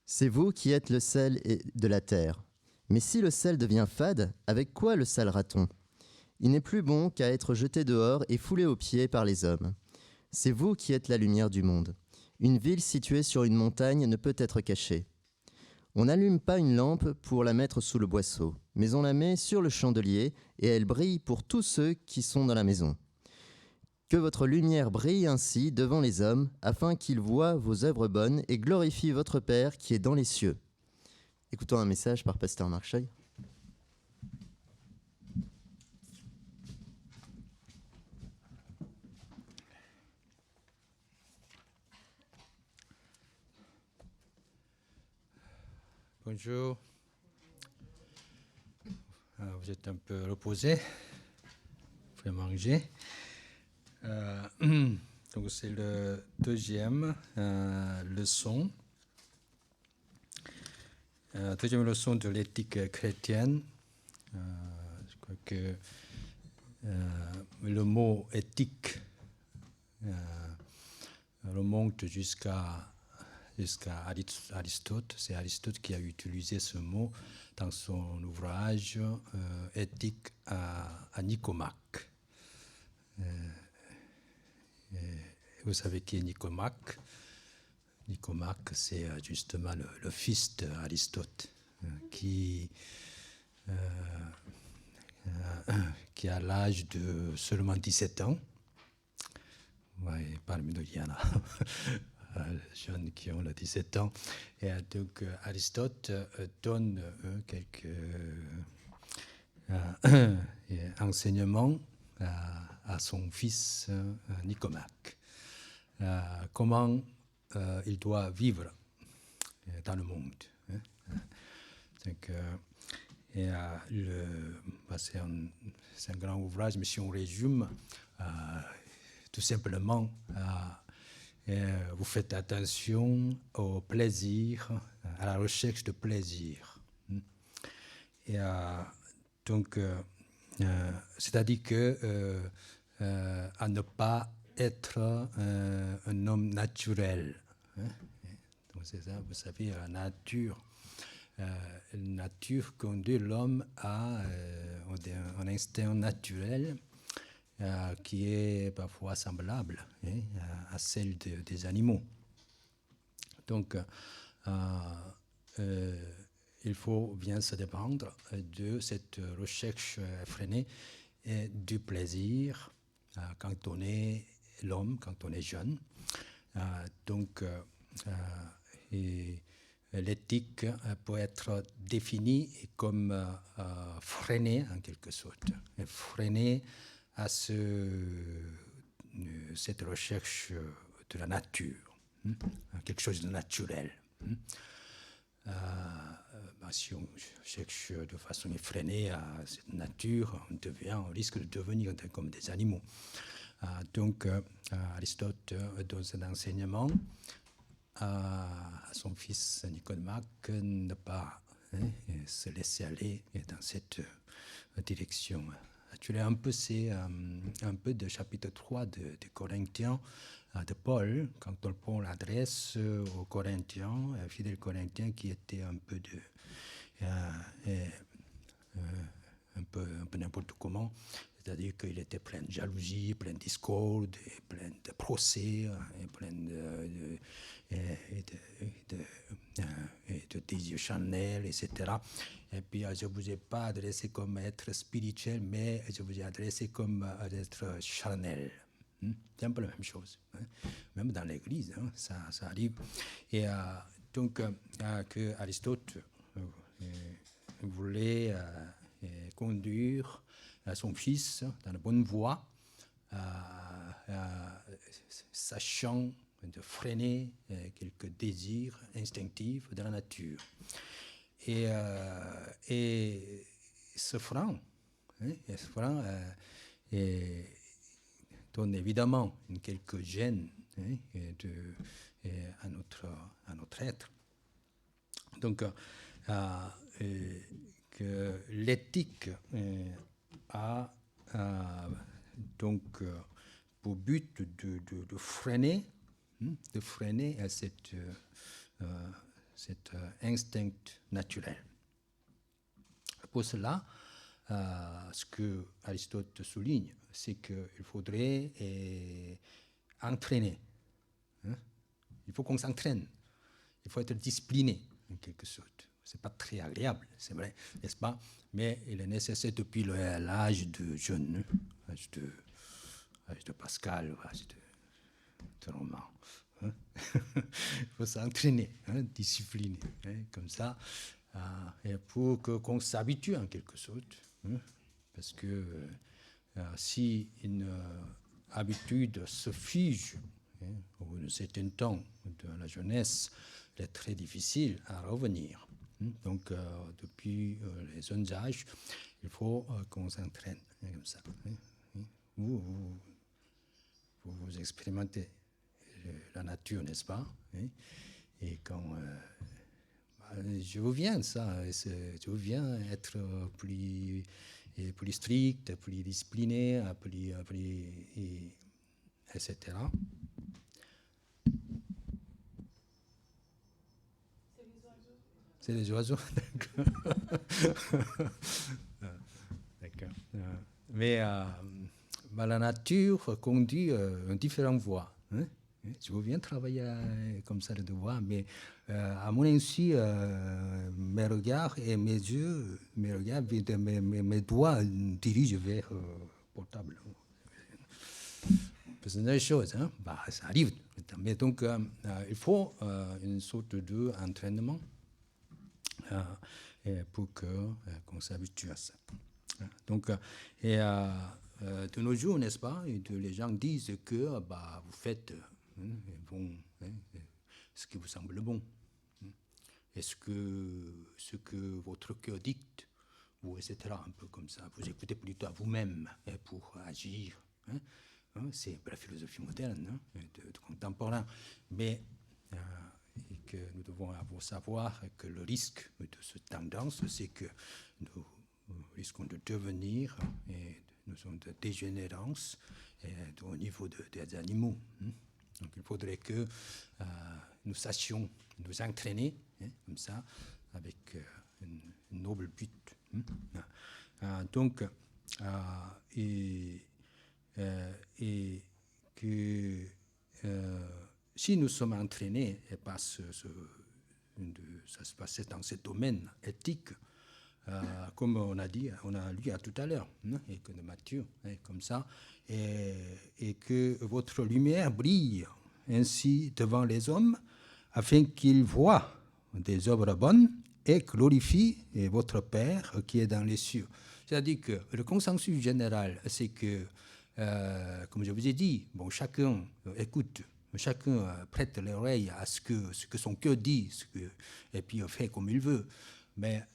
C'est vous qui êtes le sel de la terre. Mais si le sel devient fade, avec quoi le salera-t-on? Il n'est plus bon qu'à être jeté dehors et foulé aux pieds par les hommes. C'est vous qui êtes la lumière du monde. Une ville située sur une montagne ne peut être cachée. On n'allume pas une lampe pour la mettre sous le boisseau, mais on la met sur le chandelier et elle brille pour tous ceux qui sont dans la maison. Que votre lumière brille ainsi devant les hommes, afin qu'ils voient vos œuvres bonnes et glorifient votre Père qui est dans les cieux. Écoutons un message par Pasteur Marc Scheuil. Bonjour. Vous êtes un peu reposé. Vous pouvez manger. Donc c'est le deuxième leçon. Deuxième leçon de l'éthique chrétienne. Je crois que le mot éthique remonte jusqu'à Aristote. C'est Aristote qui a utilisé ce mot dans son ouvrage Éthique à Nicomaque. Vous savez qui est Nicomaque? Nicomaque, c'est justement le fils d'Aristote qui a l'âge de seulement 17 ans. Ouais, parmi nous, il y en a jeunes qui ont 17 ans. Et donc, Aristote donne quelques enseignements à son fils Nicomaque. Comment il doit vivre dans le monde. Donc, c'est un grand ouvrage, mais si on résume, tout simplement, vous faites attention au plaisir, à la recherche de plaisir. Et donc, c'est-à-dire que à ne pas être un homme naturel. Donc c'est ça, vous savez, la nature conduit l'homme à un instinct naturel qui est parfois semblable à celle des animaux. Donc, il faut bien se défendre de cette recherche effrénée et du plaisir quand on est l'homme, quand on est jeune. Donc, l'éthique peut être définie comme freinée en quelque sorte, freinée à cette recherche de la nature, quelque chose de naturel. Si on cherche de façon effrénée à cette nature, on risque de devenir comme des animaux. Donc, Aristote donne cet enseignement à son fils Nicomaque, ne pas se laisser aller dans cette direction. C'est un peu de chapitre 3 de Corinthiens de Paul, quand Paul adresse aux Corinthiens, fidèles Corinthiens qui étaient un peu n'importe comment, c'est-à-dire qu'il était plein de jalousie, plein de discorde, plein de procès, et plein de désirs charnels, etc. Et puis, je ne vous ai pas adressé comme être spirituel, mais je vous ai adressé comme être charnel. C'est un peu la même chose. Même dans l'Église, ça arrive. Et donc, que Aristote voulait conduire son fils dans la bonne voie, sachant de freiner quelques désirs instinctifs de la nature. Et ce frein donne évidemment quelques gènes à notre être. Donc, que l'éthique a donc pour but de freiner cette cet instinct naturel. Pour cela, ce que Aristote souligne, c'est qu'il faudrait entraîner. Hein? Il faut qu'on s'entraîne. Il faut être discipliné, en quelque sorte. Ce n'est pas très agréable, c'est vrai, n'est-ce pas? Mais il est nécessaire depuis l'âge de Jeune, l'âge de Pascal, l'âge de Romain. Hein? Il faut s'entraîner, hein, discipliner, hein, comme ça, et pour qu'on s'habitue en quelque sorte. Hein? Parce que si une habitude se fige, hein, au bout d'un certain temps de la jeunesse, il est très difficile à revenir. Donc, depuis les jeunes âges, il faut qu'on s'entraîne, hein, comme ça. Hein? Vous expérimentez la nature, n'est-ce pas? Hein? Et quand je vous viens ça, je vous viens être plus strict, plus discipliné, etc. C'est les oiseaux, d'accord. Mais la nature conduit différentes voies. Hein? Je veux bien travailler comme ça, de voix, mais à mon insu, mes regards et mes yeux, mes doigts dirigent vers le portable. C'est une chose, hein? Ça arrive. Mais donc, il faut une sorte d'entraînement pour qu'on s'habitue à ça. Donc, de nos jours, n'est-ce pas, les gens disent que vous faites ce qui vous semble bon. Est-ce que ce que votre cœur dicte, ou etc., un peu comme ça, vous écoutez plutôt à vous-même pour agir. Hein? C'est la philosophie moderne, hein, de contemporain. Mais et que nous devons savoir que le risque de cette tendance, c'est que nous risquons de devenir, et nous sommes de dégénérance au niveau des animaux. Hein. Donc il faudrait que nous sachions nous entraîner, hein, comme ça, avec un noble but. Hein. Donc, que si nous sommes entraînés, et pas ça se passe dans ce domaine éthique, comme on a dit, on a lu tout à l'heure, hein, et que de Matthieu, hein, comme ça, et que votre lumière brille ainsi devant les hommes, afin qu'ils voient des œuvres bonnes et glorifient votre Père qui est dans les cieux. C'est-à-dire que le consensus général, c'est que, comme je vous ai dit, bon, chacun écoute, chacun prête l'oreille à ce que son cœur dit, et puis fait comme il veut. Mais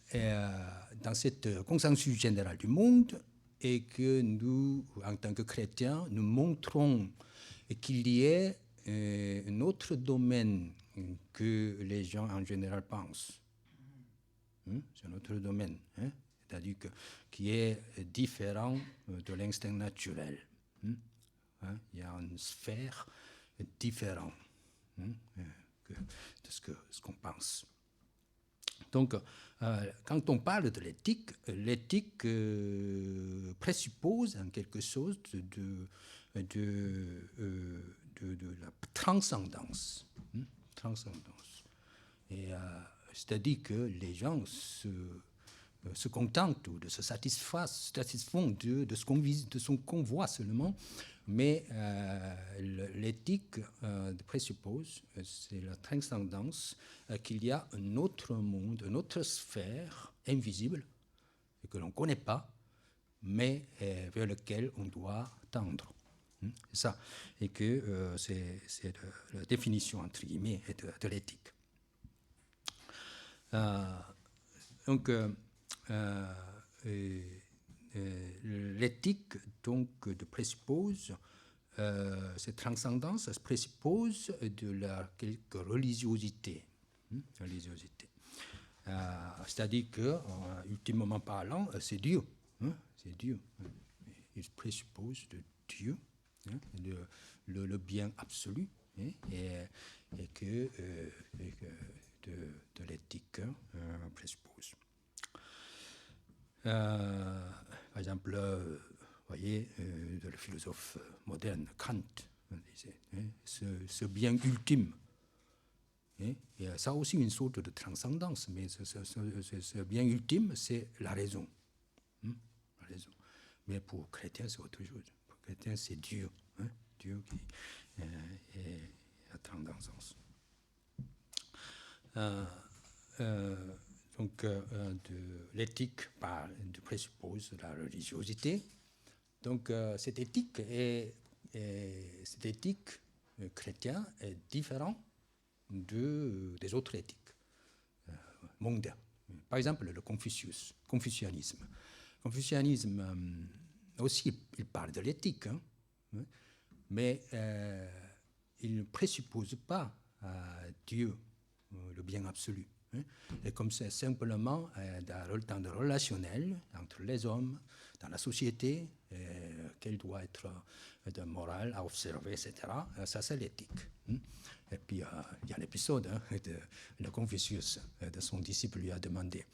dans cette consensus général du monde, et que nous, en tant que chrétiens, nous montrons qu'il y ait un autre domaine que les gens en général pensent. C'est un autre domaine, hein? C'est-à-dire qui est différent de l'instinct naturel. Hein? Il y a une sphère différente, hein, de ce qu'on pense. Donc, quand on parle de l'éthique, l'éthique présuppose en quelque chose de la transcendance. Hein, transcendance. Et c'est-à-dire que les gens se contentent ou de se satisfont de ce qu'on voit seulement, mais l'éthique présuppose, c'est la transcendance, qu'il y a un autre monde, une autre sphère invisible, et que l'on ne connaît pas, mais vers lequel on doit tendre. C'est ça. Et que c'est la définition, entre guillemets, de l'éthique. Donc, l'éthique donc présuppose cette transcendance, présuppose quelque religiosité, c'est-à-dire que, ultimement parlant, c'est Dieu, hein, c'est Dieu. Il présuppose de Dieu, hein, le bien absolu, hein, et que de l'éthique présuppose. Par exemple, vous voyez, le philosophe moderne Kant disait ce bien ultime. Et ça a aussi une sorte de transcendance, mais ce bien ultime, c'est la raison. La raison. Mais pour les chrétiens, c'est autre chose. Pour les chrétiens, c'est Dieu. Dieu qui est la transcendance. Donc, l'éthique présuppose la religiosité. Donc, cette éthique chrétienne est différente des autres éthiques mondaines. Par exemple, le confucianisme. Confucianisme aussi, il parle de l'éthique, mais il ne présuppose pas Dieu, le bien absolu. Et comme c'est simplement dans le relationnel entre les hommes, dans la société, quelle doit être de morale à observer, etc. Ça, c'est l'éthique. Et puis, il y a l'épisode de Confucius, de son disciple lui a demandé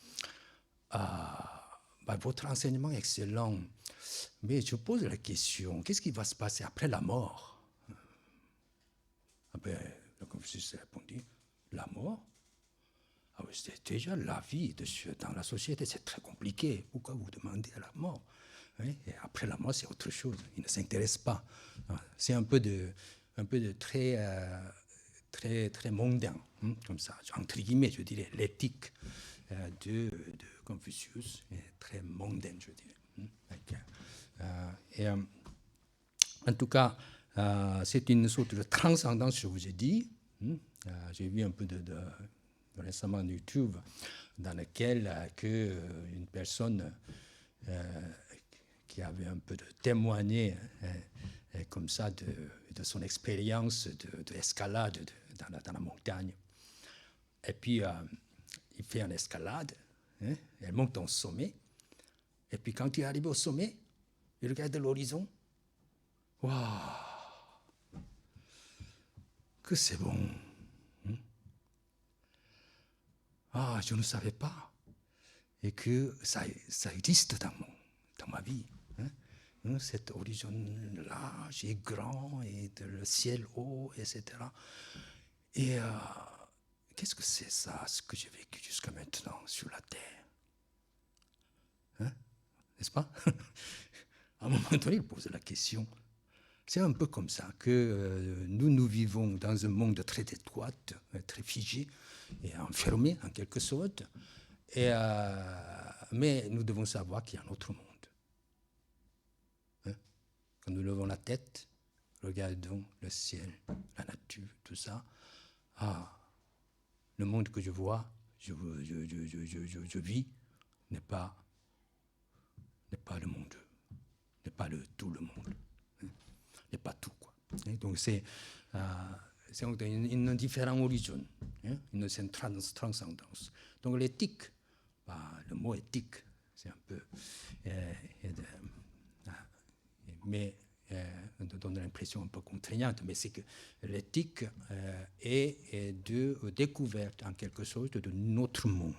votre enseignement est excellent, mais je pose la question, qu'est-ce qui va se passer après la mort? Le Confucius répondit, la mort? C'est déjà la vie dans la société, c'est très compliqué. Pourquoi vous demandez à la mort? Et après la mort, c'est autre chose. Il ne s'intéresse pas. C'est un peu de très, très, très mondain, comme ça. Entre guillemets, je dirais, l'éthique de Confucius est très mondaine, je dirais. En tout cas, c'est une sorte de transcendance, je vous ai dit. J'ai vu un peu récemment YouTube, dans lequel une personne qui avait un peu témoigné comme ça de son expérience d'escalade dans la montagne. Et puis, il fait une escalade, elle monte au sommet, et puis quand il est arrivé au sommet, il regarde l'horizon. Waouh, que c'est bon! Je ne savais pas. Et que ça existe dans ma vie. Cet horizon large et grand, et le ciel haut, etc. Et qu'est-ce que c'est ça, ce que j'ai vécu jusqu'à maintenant sur la terre? N'est-ce pas? À un moment donné, il pose la question. C'est un peu comme ça que nous vivons dans un monde très étroit, très figé et enfermé en quelque sorte. Mais nous devons savoir qu'il y a un autre monde. Quand nous levons la tête, regardons le ciel, la nature, tout ça. Le monde que je vois, je vis, n'est pas le monde, n'est pas tout le monde. Et pas tout, quoi. Donc c'est une différente origine, une transcendance. Donc l'éthique, le mot éthique, c'est un peu, mais on donne l'impression un peu contraignante, mais c'est que l'éthique est de découverte en quelque sorte de notre monde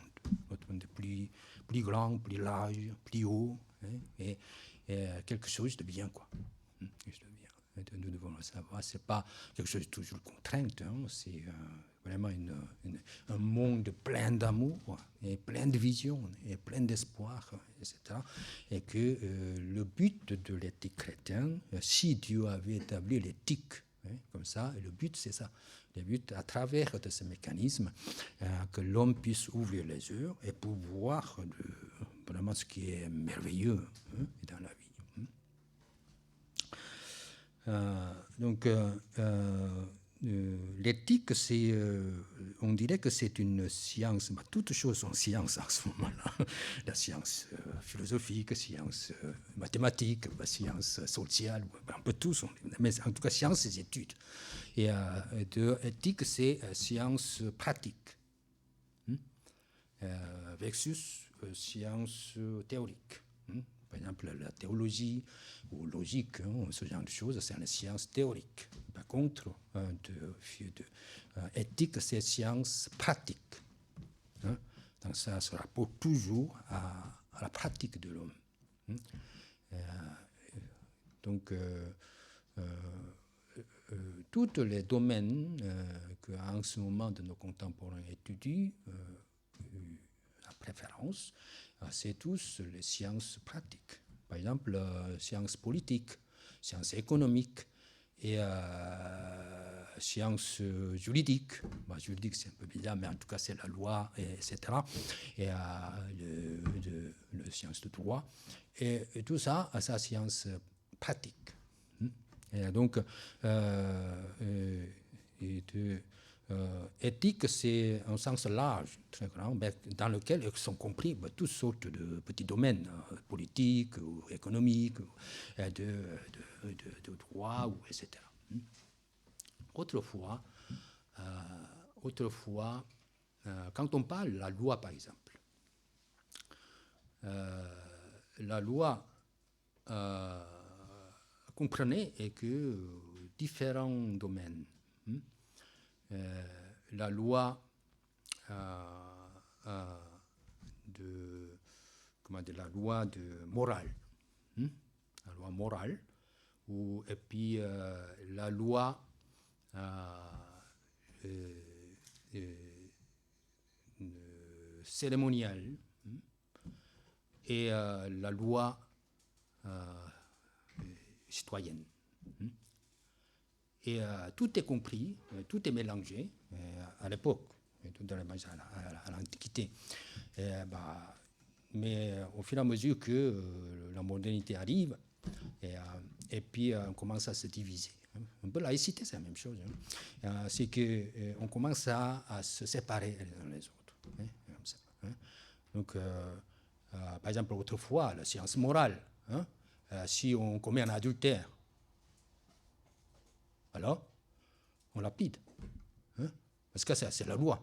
plus grand, plus large, plus haut, et quelque chose de bien, quoi. Nous devons le savoir, ce n'est pas quelque chose de toujours contrainte, c'est vraiment un monde plein d'amour, et plein de vision, et plein d'espoir, etc. Et que le but de l'éthique chrétienne, si Dieu avait établi l'éthique, comme ça, le but c'est ça. Le but, à travers de ce mécanisme, que l'homme puisse ouvrir les yeux et pour voir vraiment ce qui est merveilleux dans la vie. Donc, l'éthique, on dirait que c'est une science. Toutes choses sont sciences en ce moment-là. La science philosophique, science mathématique, science sociale, un peu tout. Mais en tout cas, science, c'est études. Et éthique, c'est science pratique. Versus science théorique. Par exemple, la théologie ou logique, ce genre de choses, c'est une science théorique. Par contre, éthique, c'est science pratique. dans ça se rapporte toujours à la pratique de l'homme. Donc, tous les domaines qu'en ce moment de nos contemporains étudient, à préférence, c'est tous les sciences pratiques. Par exemple, sciences politiques, sciences économiques et sciences juridiques. Juridique, c'est un peu bizarre, mais en tout cas, c'est la loi, etc. Et le sciences de droit. Et tout ça, c'est science pratique. Et donc, éthique, c'est un sens large, très grand, dans lequel sont compris toutes sortes de petits domaines politiques ou économiques, de droit, etc. Autrefois, quand on parle de la loi, par exemple, la loi comprenait que différents domaines. La loi la loi de morale, la loi morale, et puis la loi cérémoniale et la loi citoyenne. Et tout est compris, tout est mélangé à l'époque, à l'Antiquité. Mais au fur et à mesure que la modernité arrive, et puis on commence à se diviser. Un peu la laïcité, c'est la même chose. C'est qu'on commence à se séparer les uns les autres. Comme ça, Donc, par exemple, autrefois, la science morale, si on commet un adultère, alors on lapide. Parce que c'est la loi,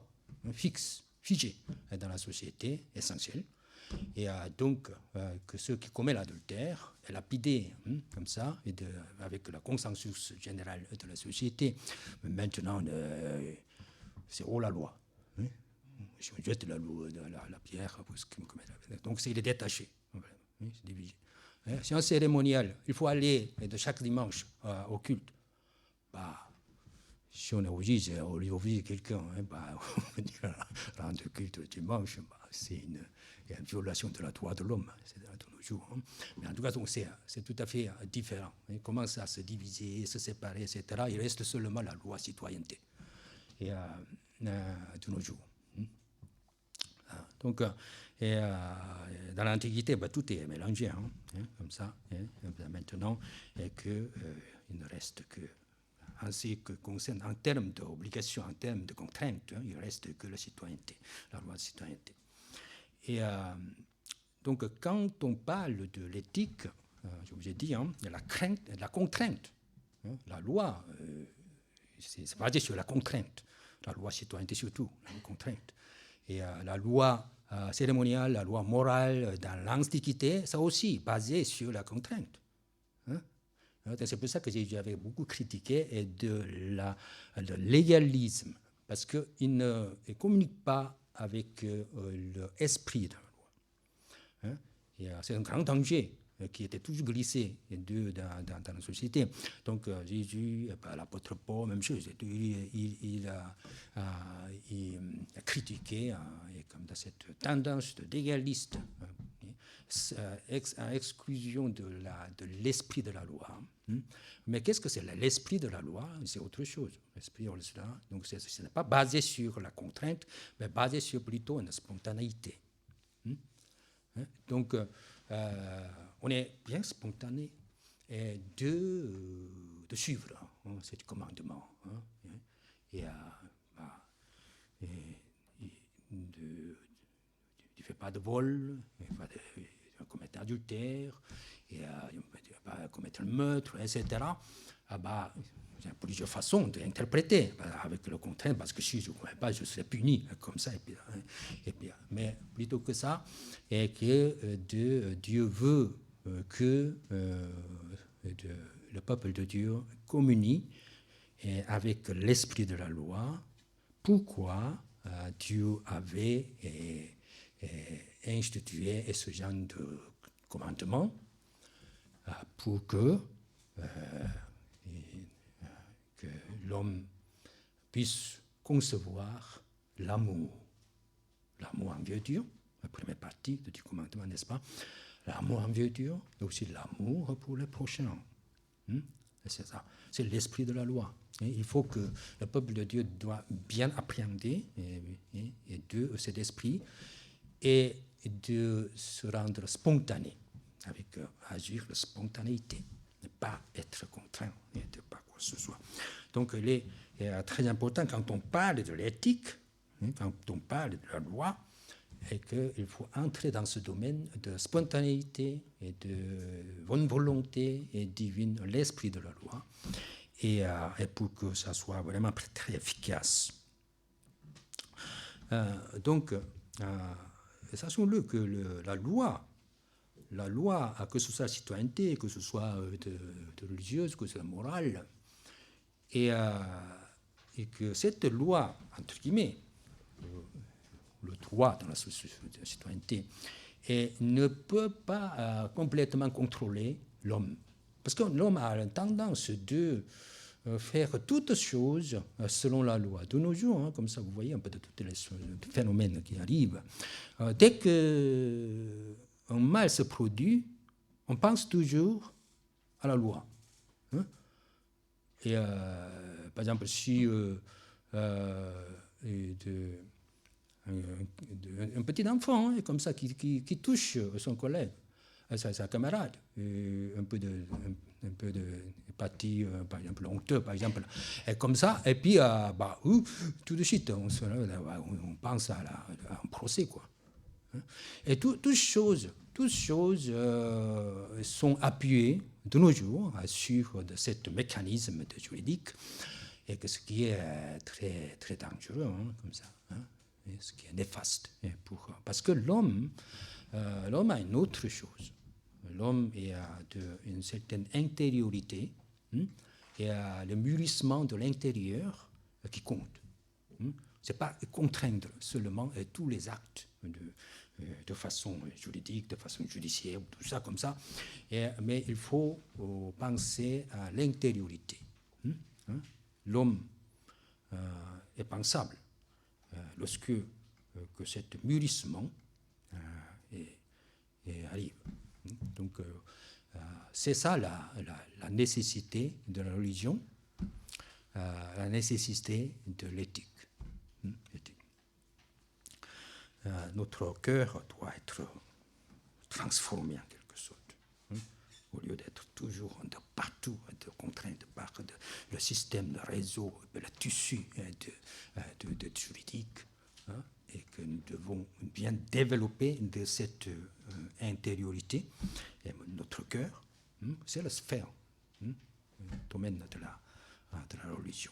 fixe, figée dans la société, essentielle. Et donc, que ceux qui commettent l'adultère est lapidé, comme ça, avec le consensus général de la société. Mais maintenant, c'est la loi. Si on jette la pierre, donc il est détaché, c'est divisé. C'est un cérémonial. Il faut aller de chaque dimanche au culte. Si on oblige quelqu'un, on va dire rendre culte le dimanche, c'est une violation de la droit de l'homme, c'est de nos jours. Mais en tout cas, c'est tout à fait différent. Il commence à se diviser, se séparer, etc. Il reste seulement la loi citoyenneté et, de nos jours. Donc, dans l'Antiquité, tout est mélangé, comme ça. Maintenant, il ne reste que, en ce qui concerne, en termes d'obligations, en termes de contraintes, il ne reste que la citoyenneté, la loi de citoyenneté. Et donc, quand on parle de l'éthique, je vous ai dit, de la contrainte, la loi, c'est basé sur la contrainte, la loi citoyenneté surtout, la contrainte. Et la loi cérémoniale, la loi morale dans l'Antiquité, ça aussi basé sur la contrainte. C'est pour ça que j'avais beaucoup critiqué de l'égalisme, parce qu'il ne communique pas avec l'esprit de la loi. C'est un grand danger qui était toujours glissé dans la société. Donc Jésus, l'apôtre Paul, même chose, il a critiqué comme dans cette tendance d'égaliste, à exclusion de l'esprit de la loi. Mais qu'est-ce que c'est l'esprit de la loi? C'est autre chose. L'esprit, donc ce n'est pas basé sur la contrainte, mais basé sur plutôt une spontanéité. Donc, on est bien spontané de suivre ce commandement. Tu ne fais pas de vol, tu ne vas commettre adultère, tu ne vas pas commettre le meurtre, etc. Il y a plusieurs façons d'interpréter avec le contraire, parce que si je ne connais pas, je serai puni comme ça. Mais plutôt que ça, et que Dieu veut que le peuple de Dieu communie avec l'esprit de la loi. Pourquoi Dieu avait instituer ce genre de commandement pour que l'homme puisse concevoir l'amour en vertu, la première partie du commandement, n'est-ce pas? L'amour en vertu, et aussi l'amour pour le prochain. C'est ça, c'est l'esprit de la loi. Il faut que le peuple de Dieu doit bien appréhender de cet esprit et de se rendre spontané, avec agir la spontanéité, ne pas être contraint, et de pas quoi que ce soit. Donc il est très important quand on parle de l'éthique, quand on parle de la loi, et qu'il faut entrer dans ce domaine de spontanéité et de bonne volonté et divine, l'esprit de la loi, et pour que ça soit vraiment très efficace. Donc, sachons-le que la loi, que ce soit la citoyenneté, que ce soit de religieuse, que ce soit morale, et que cette loi, entre guillemets, le droit dans la citoyenneté, ne peut pas complètement contrôler l'homme. Parce que l'homme a la tendance de faire toutes choses selon la loi. De nos jours, comme ça, vous voyez un peu de tous les phénomènes qui arrivent. Dès qu'un mal se produit, on pense toujours à la loi. Et par exemple, si un petit enfant comme ça qui touche son collègue, sa camarade, un peu de partie, par exemple, honteux, par exemple, et comme ça, et puis tout de suite, on pense à un procès, quoi. Et toutes choses sont appuyées de nos jours sur ce mécanisme juridique, et que ce qui est très, très dangereux, comme ça, et ce qui est néfaste. Parce que l'homme a une autre chose. L'homme a une certaine intériorité, et a le mûrissement de l'intérieur qui compte. Ce n'est pas contraindre seulement tous les actes de façon juridique, de façon judiciaire, tout ça comme ça, mais il faut penser à l'intériorité. L'homme est pensable lorsque que cet mûrissement arrive. Donc, c'est ça la nécessité de la religion, la nécessité de l'éthique. Notre cœur doit être transformé en quelque sorte, au lieu d'être toujours de partout, de contraintes par le système, le réseau, le tissu de juridique, et que nous devons bien développer de cette intériorité. Et notre cœur, c'est la sphère, le domaine de la religion.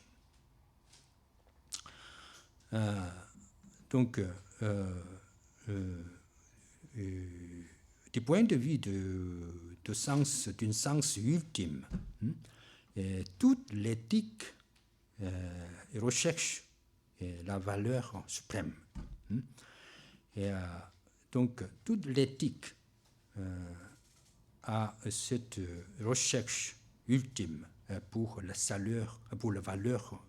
Donc, du point de vue d'une sens ultime, toute l'éthique recherche la valeur suprême. Donc, toute l'éthique a cette recherche ultime pour la valeur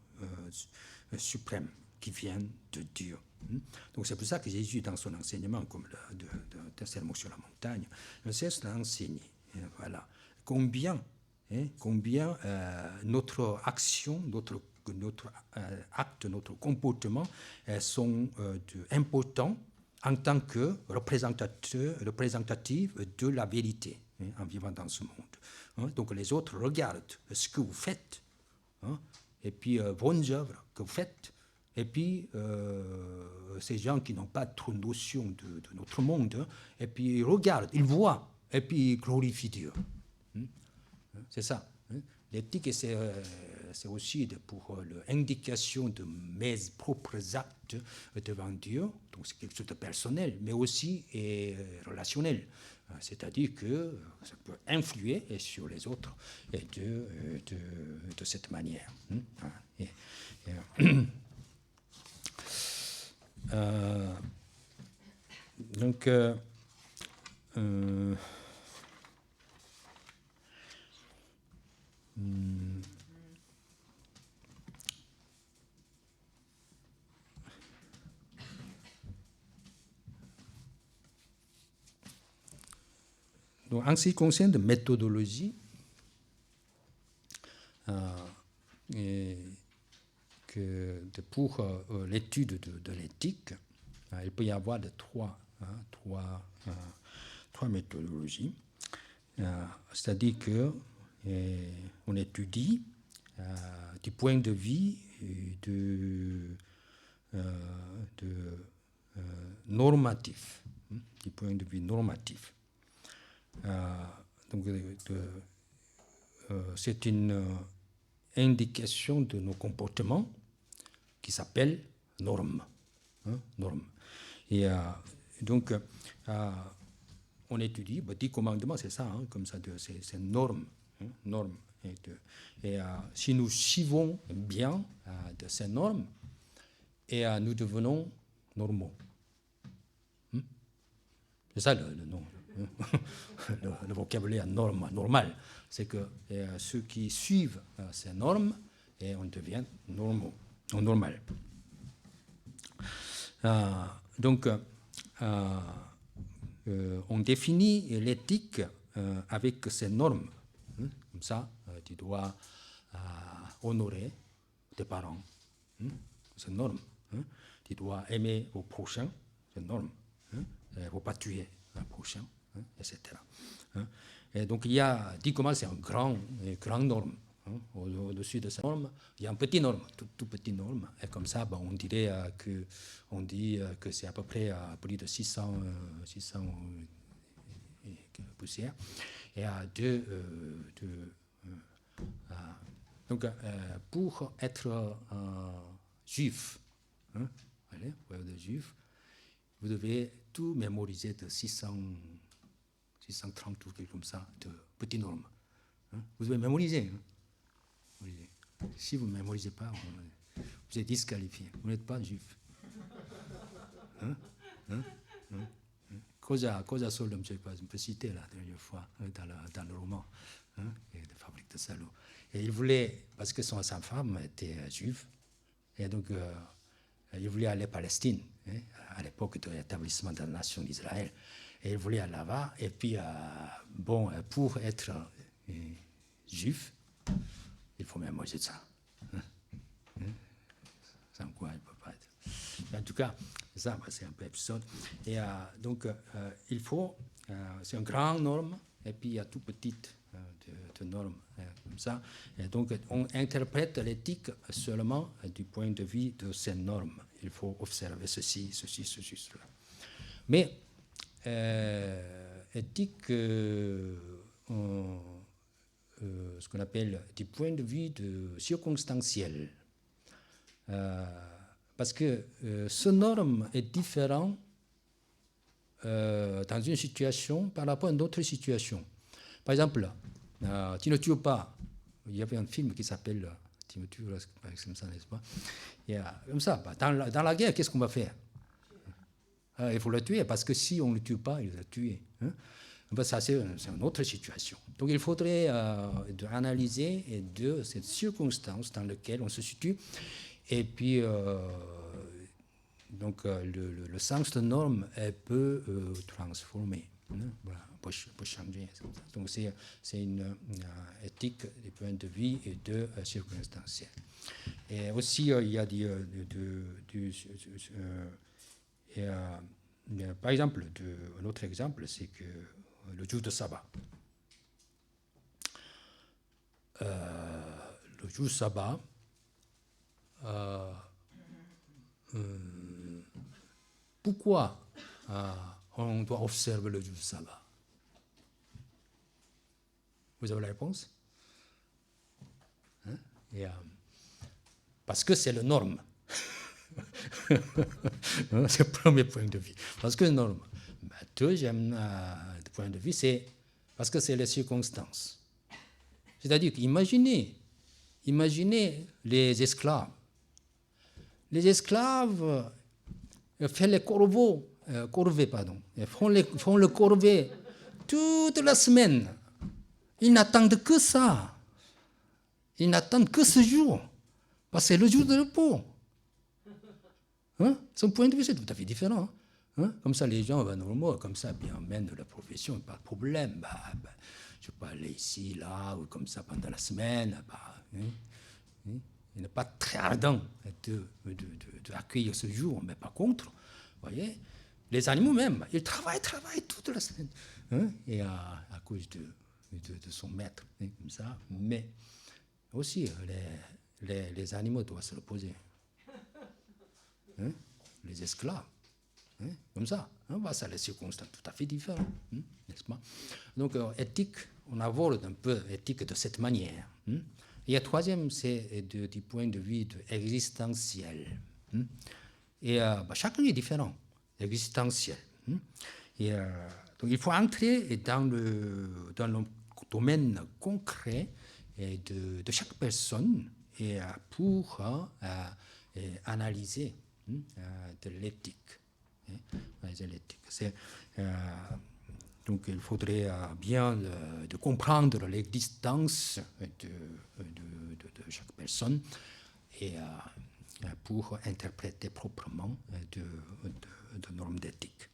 suprême qui vient de Dieu. Donc c'est pour ça que Jésus, dans son enseignement, comme de Sermon sur la montagne, ne cesse d'enseigner. Voilà. Combien notre action, notre acte, notre comportement sont importants en tant que représentatifs de la vérité en vivant dans ce monde. Donc les autres regardent ce que vous faites, et puis vos œuvres que vous faites, et puis ces gens qui n'ont pas trop de notion de notre monde, et puis ils regardent, ils voient, et puis ils glorifient Dieu. C'est ça. L'éthique, c'est aussi pour l'indication de mes propres actes devant Dieu, donc c'est quelque chose de personnel, mais aussi relationnel. C'est-à-dire que ça peut influer sur les autres et de cette manière. Donc, donc, en ce qui concerne la méthodologie, pour l'étude de l'éthique, il peut y avoir trois méthodologies. C'est-à-dire qu'on étudie du point de vue normatif, du point de vue normatif. Donc, c'est une indication de nos comportements qui s'appelle norme. Norme. Et donc, on étudie, 10 commandements, c'est ça, comme ça, c'est norme. Norme. Et si nous suivons bien de ces normes, et nous devenons normaux. C'est ça le nom. Le vocabulaire normal, c'est que ceux qui suivent ces normes, et on devient normal. Donc, on définit l'éthique avec ces normes. Comme ça, tu dois honorer tes parents. C'est une norme. Tu dois aimer au prochain. C'est une norme. Il ne faut pas tuer un prochain, etc. Et donc, il y a 10 commandements, c'est une grande norme. Au-dessus de cette norme, il y a une petite norme, tout petite norme. Et comme ça, on dit que c'est à peu près plus de 600 poussières. Et donc, pour être juif, pour être juif, vous devez tout mémoriser de 630 ou quelque chose comme ça, de petites normes. Vous devez mémoriser. Si vous ne mémorisez pas, vous êtes disqualifié. Vous n'êtes pas juif. Cosa Solom, je peux citer la dernière fois dans le roman, de Fabrique de Salauds. Et il voulait, parce que sa femme était juive, et donc il voulait aller en Palestine, à l'époque de l'établissement de la nation d'Israël. Et il voulait aller là-bas, et puis, pour être juif, il faut mémoriser ça. Sans quoi il ne peut pas être. En tout cas, ça, c'est un peu absurde. Et donc, il faut, c'est une grande norme, et puis il y a tout petites de normes, comme ça. Et donc, on interprète l'éthique seulement du point de vue de ces normes. Il faut observer ceci, cela. Mais, éthique, ce qu'on appelle du point de vue circonstanciel. Parce que ce norme est différent dans une situation par rapport à une autre situation. Par exemple, tu ne tues pas. Il y avait un film qui s'appelle Tu me tues, comme ça, n'est-ce pas? Et, comme ça, dans la guerre, qu'est-ce qu'on va faire? Il faut le tuer, parce que si on ne le tue pas, il va le tuer. Ça, c'est une autre situation. Donc, il faudrait analyser cette circonstance dans laquelle on se situe. Et puis, donc, le sens de norme peut transformer, peut changer. Donc, c'est une éthique du point de vue et de circonstanciel. Et aussi, il y a par exemple, un autre exemple, c'est que le jour de sabbat. Le jour de sabbat, pourquoi on doit observer le jour de sabbat? Vous avez la réponse? Parce que c'est la norme. C'est le premier point de vue. Parce que c'est la norme. Deuxième point de vue, c'est parce que c'est les circonstances. C'est-à-dire qu'imaginez les esclaves. Les esclaves font les corbeaux corvée, pardon. Ils font le corvée toute la semaine. Ils n'attendent que ça. Ils n'attendent que ce jour. Parce que c'est le jour de repos. Hein? Son point de vue, c'est tout à fait différent. Hein? Comme ça, les gens, normalement, comme ça, bien mènent leur profession, pas de problème. Je peux aller ici, là, ou comme ça pendant la semaine. Il n'est pas très ardent d'accueillir ce jour. Mais par contre, vous voyez, les animaux même, ils travaillent toute la semaine. Hein? Et à cause de son maître, hein, comme ça. Mais aussi, les animaux doivent se reposer. Hein? Les esclaves, hein? Comme ça. Hein? Ça, les circonstances tout à fait différentes, hein? N'est-ce pas? Donc, éthique, on aborde un peu éthique de cette manière. Hein? Et le troisième, c'est du point de vue existentiel. Hein? Et chacun est différent, existentiel. Hein? Et donc, il faut entrer dans le domaine concret de chaque personne et pour analyser de l'éthique. Donc il faudrait bien de comprendre l'existence de chaque personne et pour interpréter proprement de normes d'éthique.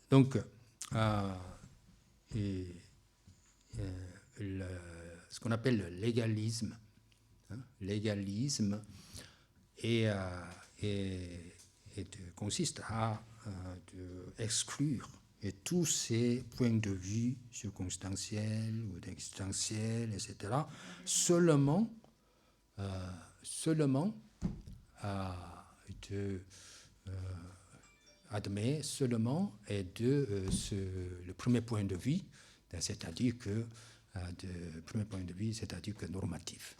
Donc, ce qu'on appelle le légalisme, hein, consiste à exclure tous ces points de vue circonstanciels ou existentiels, etc., seulement admet seulement le premier point de vue, c'est-à-dire que normatif.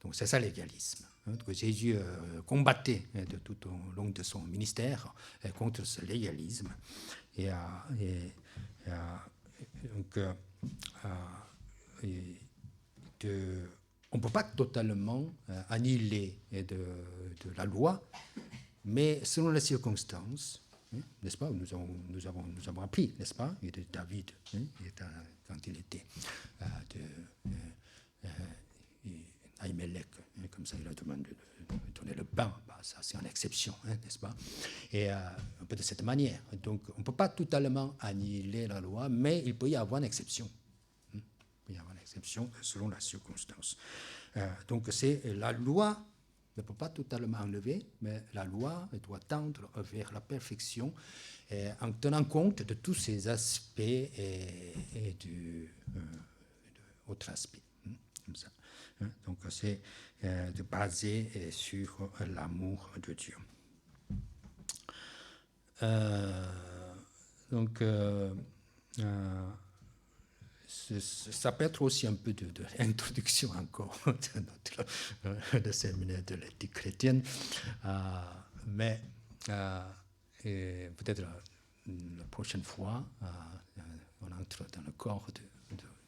Donc c'est ça l'égalisme. Que Jésus combattait tout au long de son ministère contre ce légalisme. On ne peut pas totalement annihiler de la loi, mais selon les circonstances, hein, n'est-ce pas, nous avons appris, n'est-ce pas, et de David, hein, quand il était Ahimelech, hein, comme ça il a demandé de donner le pain, ça c'est une exception, hein, n'est-ce pas, et un peu de cette manière. Donc on ne peut pas totalement annihiler la loi, mais il peut y avoir une exception. Il peut y avoir une exception selon la circonstance. Donc c'est la loi ne peut pas totalement enlever, mais la loi doit tendre vers la perfection en tenant compte de tous ces aspects et d'autres aspects. Comme ça. Donc c'est de baser sur l'amour de Dieu. Donc ça peut être aussi un peu de l'introduction encore de notre séminaire de l'éthique chrétienne, mais peut-être la prochaine fois, on entre dans le corps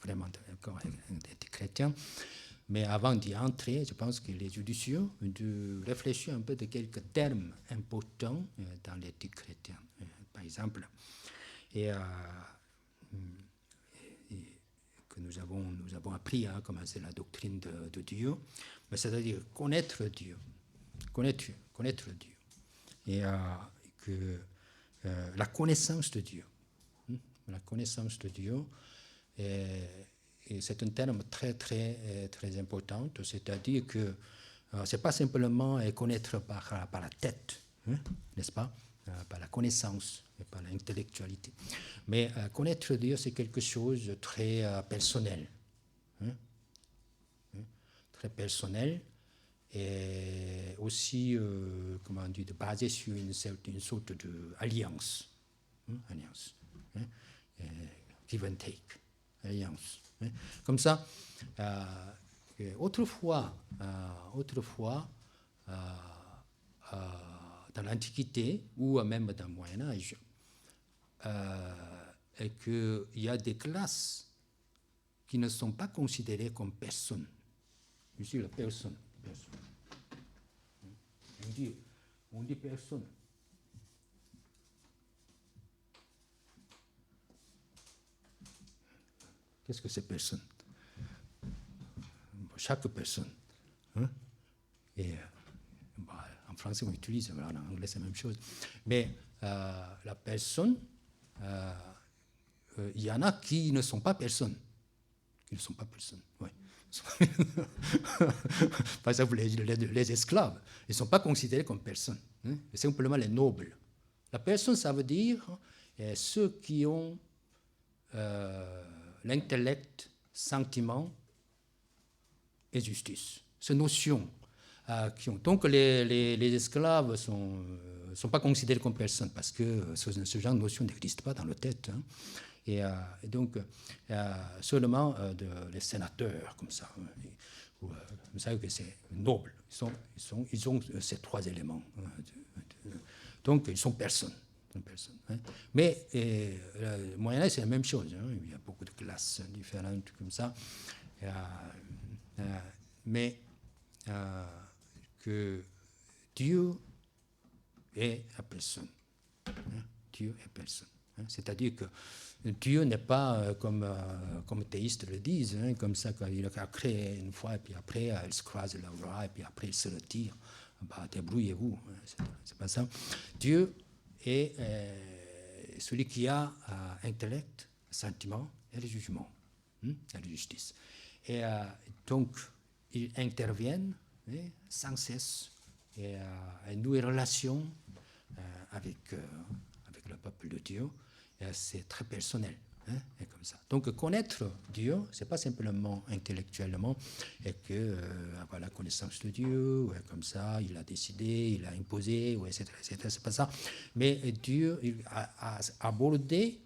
vraiment dans le corps de l'éthique chrétienne. Mais avant d'y entrer, je pense qu'il est judicieux de réfléchir un peu de quelques termes importants dans l'éthique chrétienne. Par exemple, que nous avons appris à commencer la doctrine de Dieu, mais c'est-à-dire connaître Dieu, et que la connaissance de Dieu, et c'est un terme très important, c'est-à-dire que c'est pas simplement connaître par la tête, hein, n'est-ce pas, par la connaissance et par l'intellectualité. Mais connaître Dieu, c'est quelque chose de très personnel. Hein, très personnel et aussi, comment on dit, basé sur une sorte d'alliance. Alliance. Give and take. Alliance. Comme ça, autrefois, dans l'Antiquité ou même dans le Moyen-Âge, qu'il y a des classes qui ne sont pas considérées comme personnes. Ici, la personne. dit personne. Qu'est-ce que c'est personne? Chaque personne. Hein? Et en français, on utilise, en anglais, c'est la même chose. Mais la personne, il y en a qui ne sont pas personnes. Qui ne sont pas personnes, oui. Par exemple, les esclaves, ils ne sont pas considérés comme personnes. Hein? C'est simplement les nobles. La personne, ça veut dire ceux qui ont l'intellect, sentiment et justice. Ces notions qui ont. Donc les esclaves ne sont pas considérés comme personnes parce que ce genre de notion n'existe pas dans leur tête. Hein. Et donc, seulement les sénateurs, comme ça, vous savez que c'est noble. Ils ont ces trois éléments. Donc, ils sont personnes. Hein. Mais le Moyen-Âge, c'est la même chose. Hein. Il y a beaucoup de classes différentes comme ça. Mais que Dieu est la personne. Hein. Dieu est personne. Hein. C'est-à-dire que Dieu n'est pas comme théistes le disent, hein, comme ça, qu'il a créé une fois, et puis après, il se croise le bras, et puis après, il se retire. Bah, débrouillez-vous. Hein, c'est pas ça. Dieu est celui qui a intellect, sentiment et le jugement, et la justice. Et donc, ils interviennent sans cesse et nouent une relation avec le peuple de Dieu. C'est très personnel. Hein, et comme ça. Donc connaître Dieu, ce n'est pas simplement intellectuellement et que avoir la connaissance de Dieu, ouais, comme ça, il a décidé, il a imposé, ouais, etc. C'est pas ça. Mais Dieu il a abordé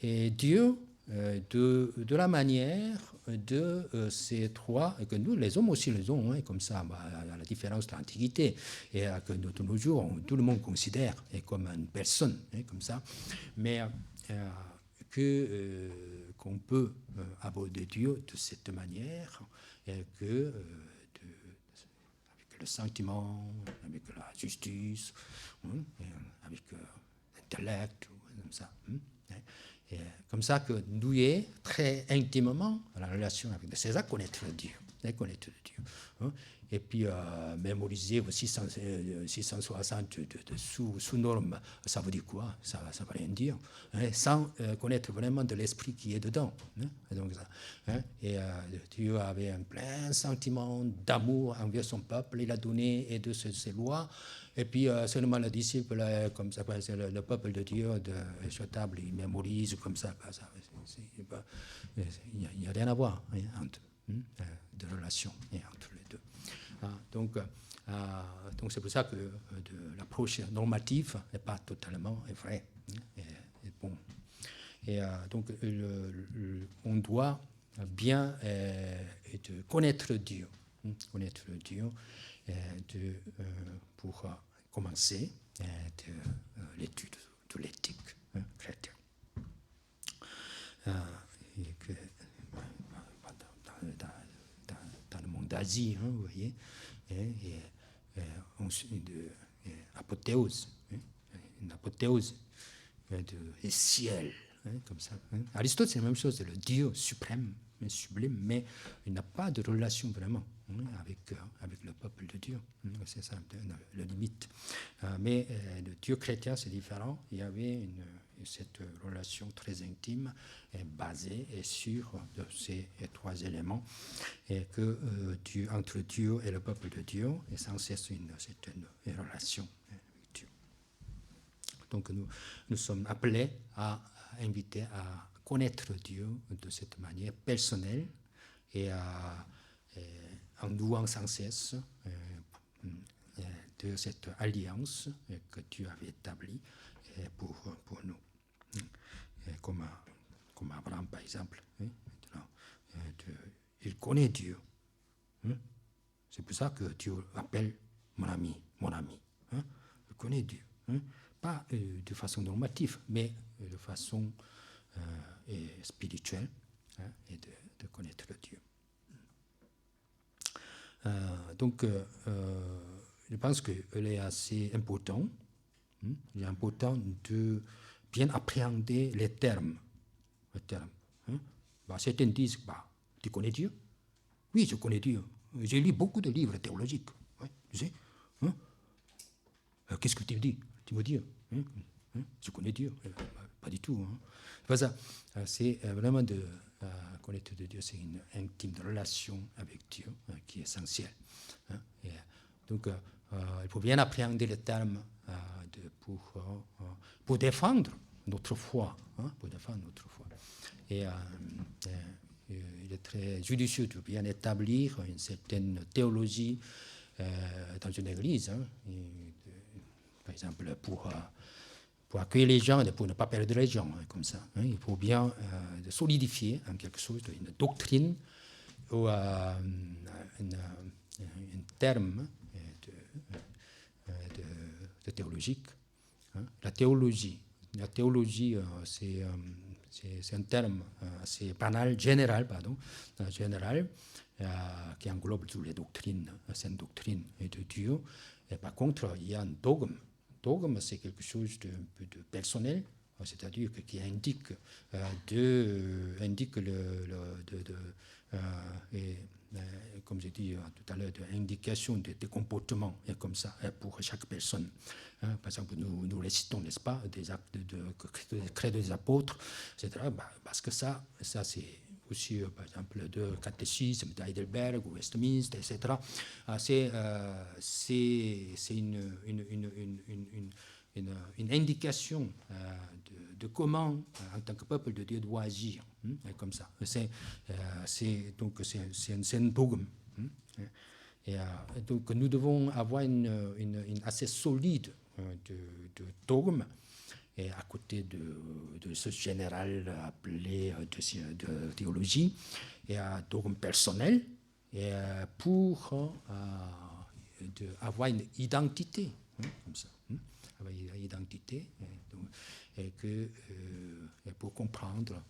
Dieu de la manière de ces trois, et que nous, les hommes aussi les ont, hein, comme ça, à la différence de l'Antiquité, et que de nos jours, tout le monde considère comme une personne, hein, comme ça. Mais qu'on peut aborder Dieu de cette manière, et que avec le sentiment, avec la justice, hein, avec l'intellect, comme ça. Hein, et comme ça que nouer très intimement la relation avec Dieu. C'est ça connaître Dieu. Connaître Dieu. Hein. Et puis mémoriser 660 sous-normes, ça veut dire quoi? Ça ne veut rien dire. Hein, sans connaître vraiment de l'esprit qui est dedans. Hein. Et, donc, ça, hein. Et Dieu avait un plein sentiment d'amour envers son peuple. Il a donné et de ses lois. Et puis seulement le disciple, comme ça, c'est le peuple de Dieu, sur table, il mémorise comme ça. Il n'y a rien à voir, hein, entre de relation entre les deux. Donc c'est pour ça que l'approche normative n'est pas totalement vraie. Et bon. Et donc on doit bien connaître Dieu, pour commencer l'étude de l'éthique chrétienne. Et que, dans le monde d'Asie, hein, vous voyez, apothéose, une apothéose des ciels, hein, comme ça. Hein. Aristote, c'est la même chose, c'est le Dieu suprême, sublime, mais il n'a pas de relation vraiment, hein, avec le peuple de Dieu. Hein, c'est ça la limite. Mais le Dieu chrétien, c'est différent. Il y avait cette relation très intime basée sur ces trois éléments, et que entre Dieu et le peuple de Dieu, et sans cesse c'est une relation avec Dieu. Donc nous sommes appelés à inviter à connaître Dieu de cette manière personnelle et en nouant sans cesse de cette alliance que Dieu avait établie pour nous. Comme Abraham, par exemple. Hein, il connaît Dieu. Hein. C'est pour ça que Dieu l'appelle mon ami. Hein. Il connaît Dieu. Hein. Pas de façon normative, mais de façon spirituelle, hein, et de connaître Dieu. Donc, je pense qu'il est assez important. Il est important de bien appréhender les termes. Certains disent, tu connais Dieu? Oui, je connais Dieu. J'ai lu beaucoup de livres théologiques. Ouais, tu sais. Qu'est-ce que tu me dis? Tu me dis, je connais Dieu. Pas du tout. Pas ça. C'est vraiment de connaître de Dieu, c'est une intime relation avec Dieu qui est essentielle. Donc, il faut bien appréhender les termes pour défendre notre foi. Et il est très judicieux de bien établir une certaine théologie dans une église. Par exemple, pour accueillir les gens et pour ne pas perdre les gens, comme ça. Il faut bien solidifier en quelque chose une doctrine ou un terme de théologique. La théologie, c'est un terme assez banal, général, qui englobe toutes les doctrines, la sainte doctrine de Dieu. Et par contre, il y a un dogme. Dogme, c'est quelque chose d'un peu de personnel, c'est-à-dire qui indique comme j'ai dit tout à l'heure, l'indication des comportements comme ça pour chaque personne. Par exemple, nous récitons, n'est-ce pas, des actes de credo des apôtres, etc. Parce que ça c'est aussi, par exemple, de catéchisme d'Heidelberg ou Westminster, etc. C'est une indication de comment, en tant que peuple de Dieu, doit agir, comme ça. Donc c'est un dogme. Et donc nous devons avoir une assez solide de dogme, et à côté de ce général appelé de théologie, et un dogme personnel, et pour avoir une identité, comme ça. Avoir une identité, et pour comprendre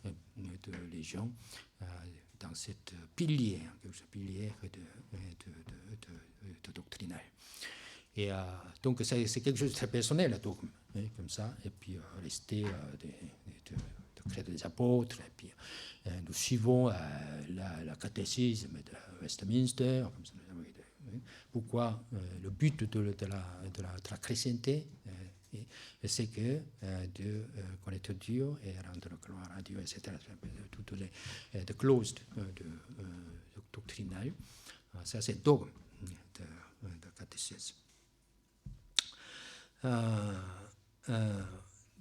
les gens dans cette pilier de doctrinal. Et donc c'est quelque chose de très personnel, le dogme, comme ça, et puis rester de credo des apôtres, et puis nous suivons la catéchisme de Westminster, comme ça. Pourquoi le but de la chrétienté, c'est que de connaître Dieu et rendre gloire à Dieu, etc. Toutes les clauses doctrinales. Ça, c'est le dogme de catéchisme.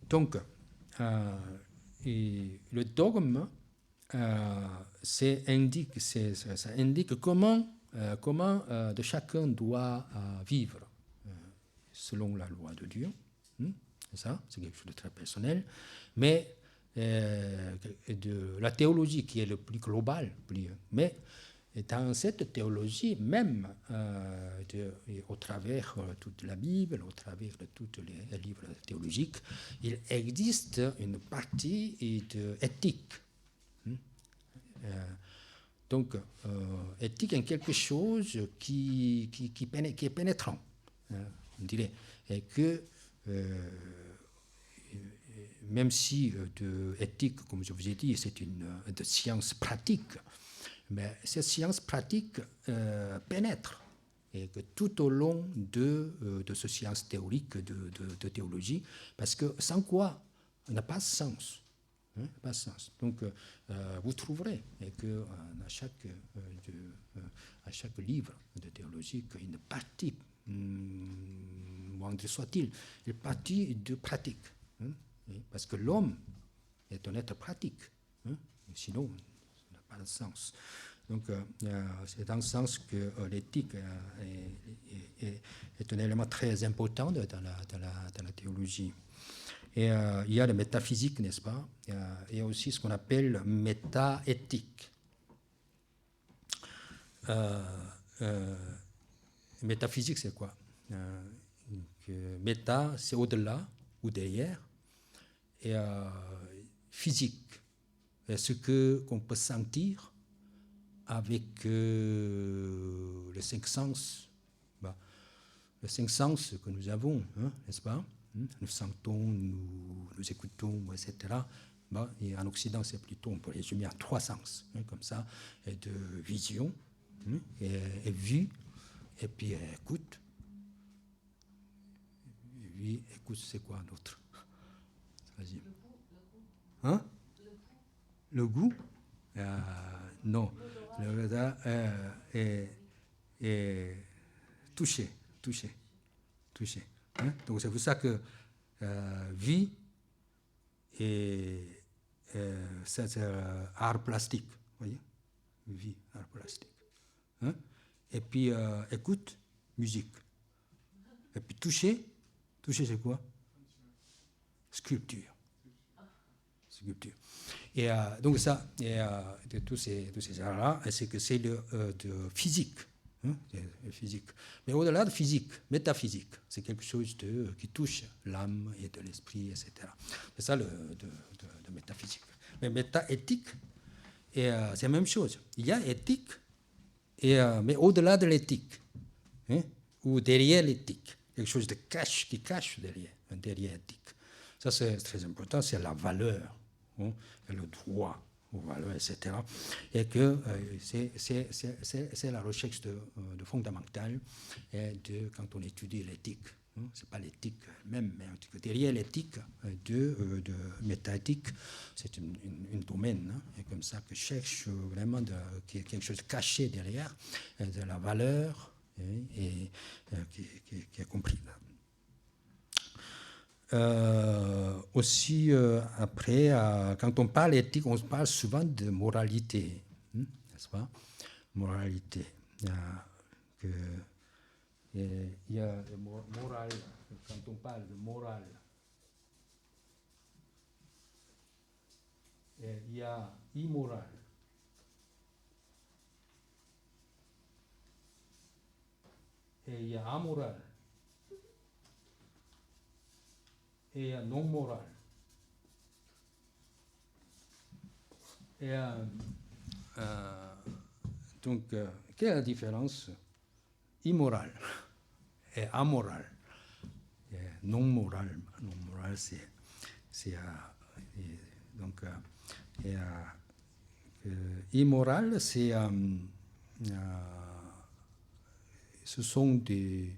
Donc, le dogme, ça indique comment de chacun doit vivre selon la loi de Dieu. Ça, c'est quelque chose de très personnel. Mais de la théologie qui est le plus global, mais dans cette théologie, même au travers de toute la Bible, au travers de tous les livres théologiques, il existe une partie éthique. Donc, éthique est quelque chose qui est pénétrant, on dirait, et que même si éthique, comme je vous ai dit, c'est une science pratique, mais cette science pratique pénètre, et que tout au long de ce science théorique de théologie, parce que sans quoi on n'a pas de sens. Pas de sens. Donc, vous trouverez que à chaque livre de théologie, une partie, moindre soit-il, une partie de pratique. Parce que l'homme est un être pratique. Sinon, ça n'a pas de sens. Donc, c'est dans ce sens que l'éthique est un élément très important dans la théologie. Et il y a la métaphysique, n'est-ce pas? Il y a aussi ce qu'on appelle métaéthique. Métaphysique, c'est quoi? Méta, c'est au-delà ou derrière. Et physique, c'est ce qu'on peut sentir avec les cinq sens. les 5 sens que nous avons, hein, n'est-ce pas? Nous sentons, nous écoutons, etc. Bon, et en Occident, c'est plutôt, on peut résumer en 3 sens, hein, comme ça, et de vision, hein, et vue, et puis écoute. Vue, écoute, c'est quoi d'autre? Vas-y. Hein? Le goût? Non. Et toucher. Hein? Donc c'est pour ça que vie et c'est art plastique, voyez, vie, art plastique. Hein? Et puis écoute, musique. Et puis toucher c'est quoi? Sculpture. Et donc ça, de tous ces arts-là, c'est que c'est de physique. Hein, physique. Mais au-delà de physique, métaphysique, c'est quelque chose qui touche l'âme et de l'esprit, etc. C'est ça de métaphysique. Mais métaéthique, c'est la même chose. Il y a éthique, mais au-delà de l'éthique, hein, ou derrière l'éthique, quelque chose qui cache derrière l'éthique. Ça, c'est très important, c'est la valeur, hein, et le droit aux valeurs, etc. Et que c'est la recherche de fondamentale quand on étudie l'éthique. Hein, ce n'est pas l'éthique même, mais derrière l'éthique de métaéthique, c'est un domaine, hein, et comme ça que cherche vraiment qu'il y ait quelque chose caché derrière, de la valeur, et qui est compris. Aussi, après, quand on parle éthique, on parle souvent de moralité, hein, n'est-ce pas? Moralité. Il y a morale, quand on parle de morale, il y a immoral. Et il y a amoral. Et non moral. Et donc, quelle est la différence? Immoral et amoral. Et non moral. Non moral, c'est donc immoral, c'est ce sont des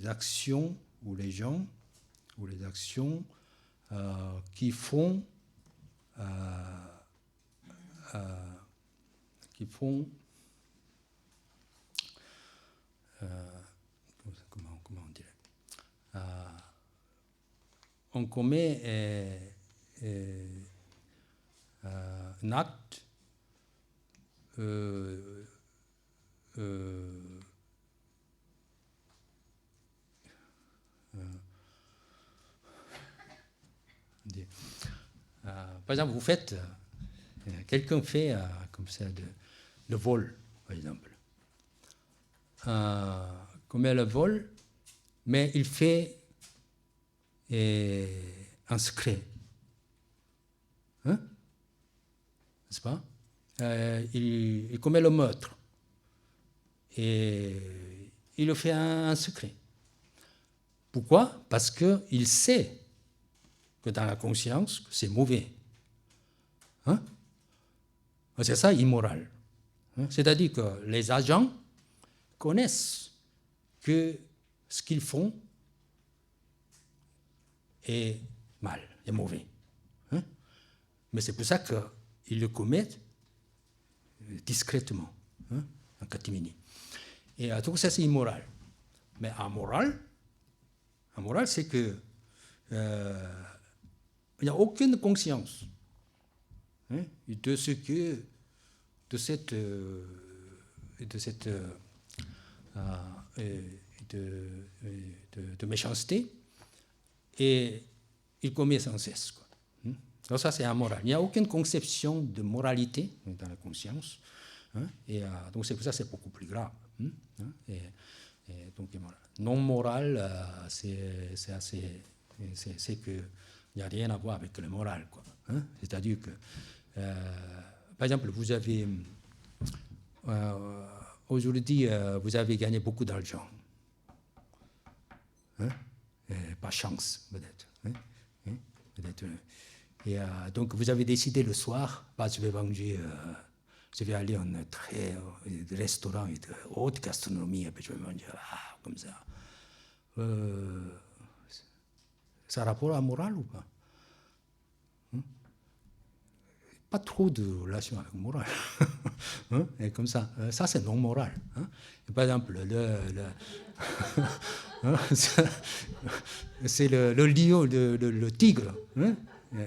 actions ou les gens ou les actions qui font comment on dirait, on commet un acte par exemple, vous faites, quelqu'un fait comme ça le vol, par exemple. Commet le vol, mais il fait en secret. Hein? N'est-ce pas? Il commet le meurtre. Et il le fait en secret. Pourquoi? Parce qu'il sait que dans la conscience, c'est mauvais. Hein? C'est ça, immoral. Hein? C'est-à-dire que les agents connaissent que ce qu'ils font est mal, est mauvais. Hein? Mais c'est pour ça qu'ils le commettent discrètement, hein, en catimini. Et donc ça, c'est immoral. Mais amoral, c'est que il n'y a aucune conscience, hein, de cette méchanceté, et il commet sans cesse, quoi. Donc ça, c'est amoral. Il n'y a aucune conception de moralité dans la conscience, hein, et donc c'est pour ça que c'est beaucoup plus grave. Hein, et donc non moral, c'est que il n'y a rien à voir avec le moral, quoi. Hein? C'est-à-dire que, par exemple, vous avez aujourd'hui, vous avez gagné beaucoup d'argent, hein, par chance, peut-être. Hein, hein, peut-être. Et donc, vous avez décidé le soir, bah, je vais manger, je vais aller en très restaurant de haute gastronomie, et puis je vais manger comme ça. Ça a rapport à la morale ou pas? Pas trop de relation avec la morale. Hein? Et comme ça, c'est non moral. Hein? Et par exemple, hein? C'est le lion, le tigre. Hein?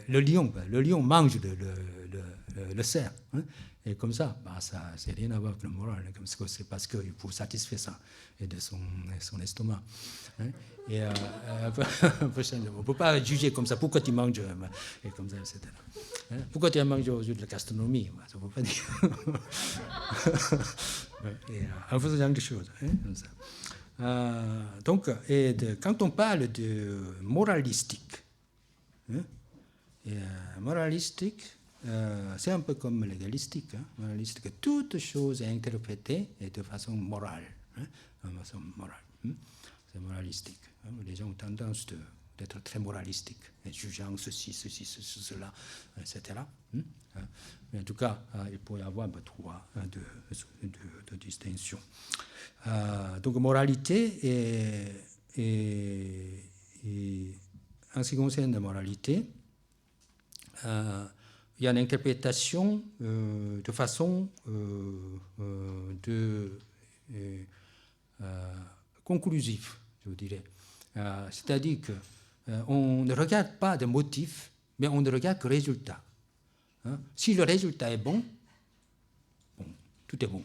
Le lion mange le cerf. Hein? Et comme ça, bah, ça c'est rien à voir avec la morale. C'est parce qu'il faut satisfaire ça et de son estomac. Hein? Et on ne peut pas juger comme ça. Pourquoi tu manges et comme ça, etc. Hein? Pourquoi tu as mangé aujourd'hui de la gastronomie? Ça ne peut pas dire. Et, en faisant ce genre de choses. Hein? Comme ça. Donc, quand on parle de moralistique, hein? Moralistique, c'est un peu comme légalistique. Hein? Moralistique, toute chose est interprétée de façon morale. Hein? De façon morale. Hein? C'est moralistique. Hein? Les gens ont tendance d'être très moralistiques, jugeant ceci, cela, etc. Hein? Mais en tout cas, il pourrait y avoir trois de distinctions. Donc, moralité, et en ce qui concerne la moralité, il y a une interprétation de façon conclusive, je dirais. C'est-à-dire qu'on ne regarde pas de motifs, mais on ne regarde que le résultat. Hein? Si le résultat est bon, tout est bon.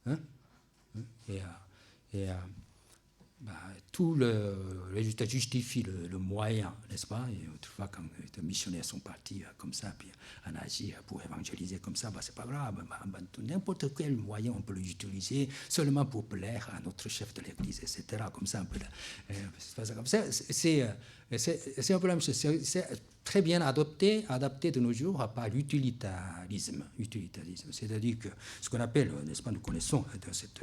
Hein? Et tout le résultat justifie le moyen, n'est-ce pas? Et autrefois, quand les missionnaires sont partis comme ça, puis en Asie, pour évangéliser comme ça, c'est pas grave. N'importe quel moyen, on peut l'utiliser seulement pour plaire à notre chef de l'Église, etc. Comme ça, c'est un problème. C'est très bien adapté de nos jours par l'utilitarisme. C'est-à-dire que ce qu'on appelle, n'est-ce pas, nous connaissons cette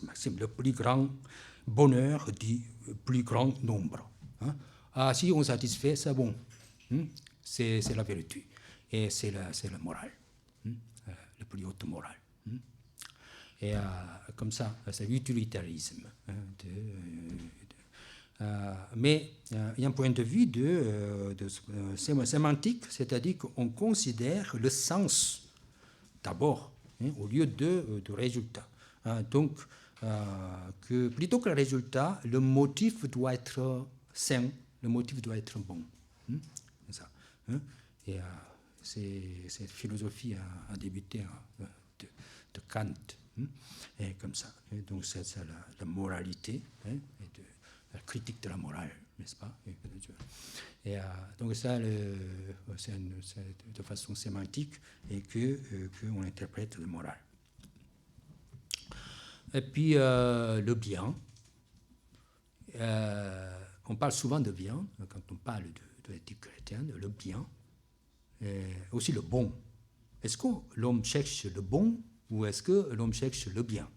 maxime, le plus grand bonheur dit plus grand nombre. Hein? Si on satisfait, c'est bon. C'est la vertu. Et c'est la morale. La plus haute morale. Et comme ça, c'est l'utilitarisme. Mais il y a un point de vue de sémantique, c'est-à-dire qu'on considère le sens d'abord, au lieu de résultat. Donc, que plutôt que le résultat, le motif doit être sain, le motif doit être bon. Ça, hein? Et cette philosophie a débuté de Kant, et comme ça. Et donc c'est la moralité, et la critique de la morale, n'est-ce pas? Et donc ça, c'est de façon sémantique et qu'on interprète le moral. Et puis le bien. On parle souvent de bien quand on parle de l'éthique chrétienne, le bien, et aussi le bon. Est-ce que l'homme cherche le bon ou est-ce que l'homme cherche le bien?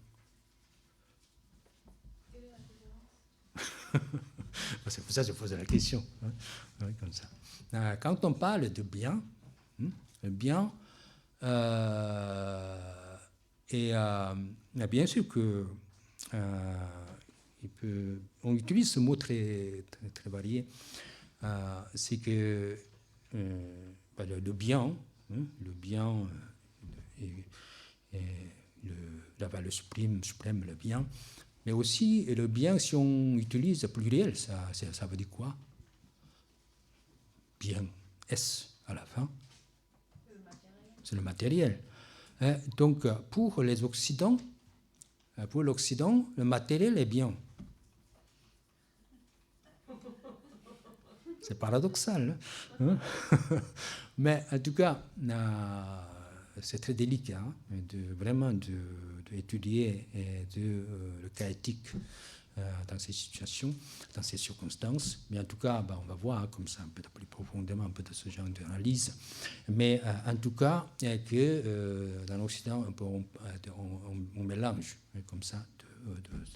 C'est pour ça que je pose la question. Hein, comme ça. Quand on parle de bien, le bien, bien sûr que on utilise ce mot très, très, très varié. C'est que le bien, le bien la valeur suprême, le bien, mais aussi le bien, si on utilise pluriel, ça veut dire quoi? Bien, S à la fin. C'est le matériel. Donc, pour l'Occident, le matériel est bien. C'est paradoxal. Hein? Mais en tout cas, c'est très délicat vraiment d'étudier le cas éthique dans ces situations, dans ces circonstances. Mais en tout cas, on va voir comme ça un peu plus profondément un peu de ce genre d'analyse. Mais en tout cas, que dans l'Occident, on mélange comme ça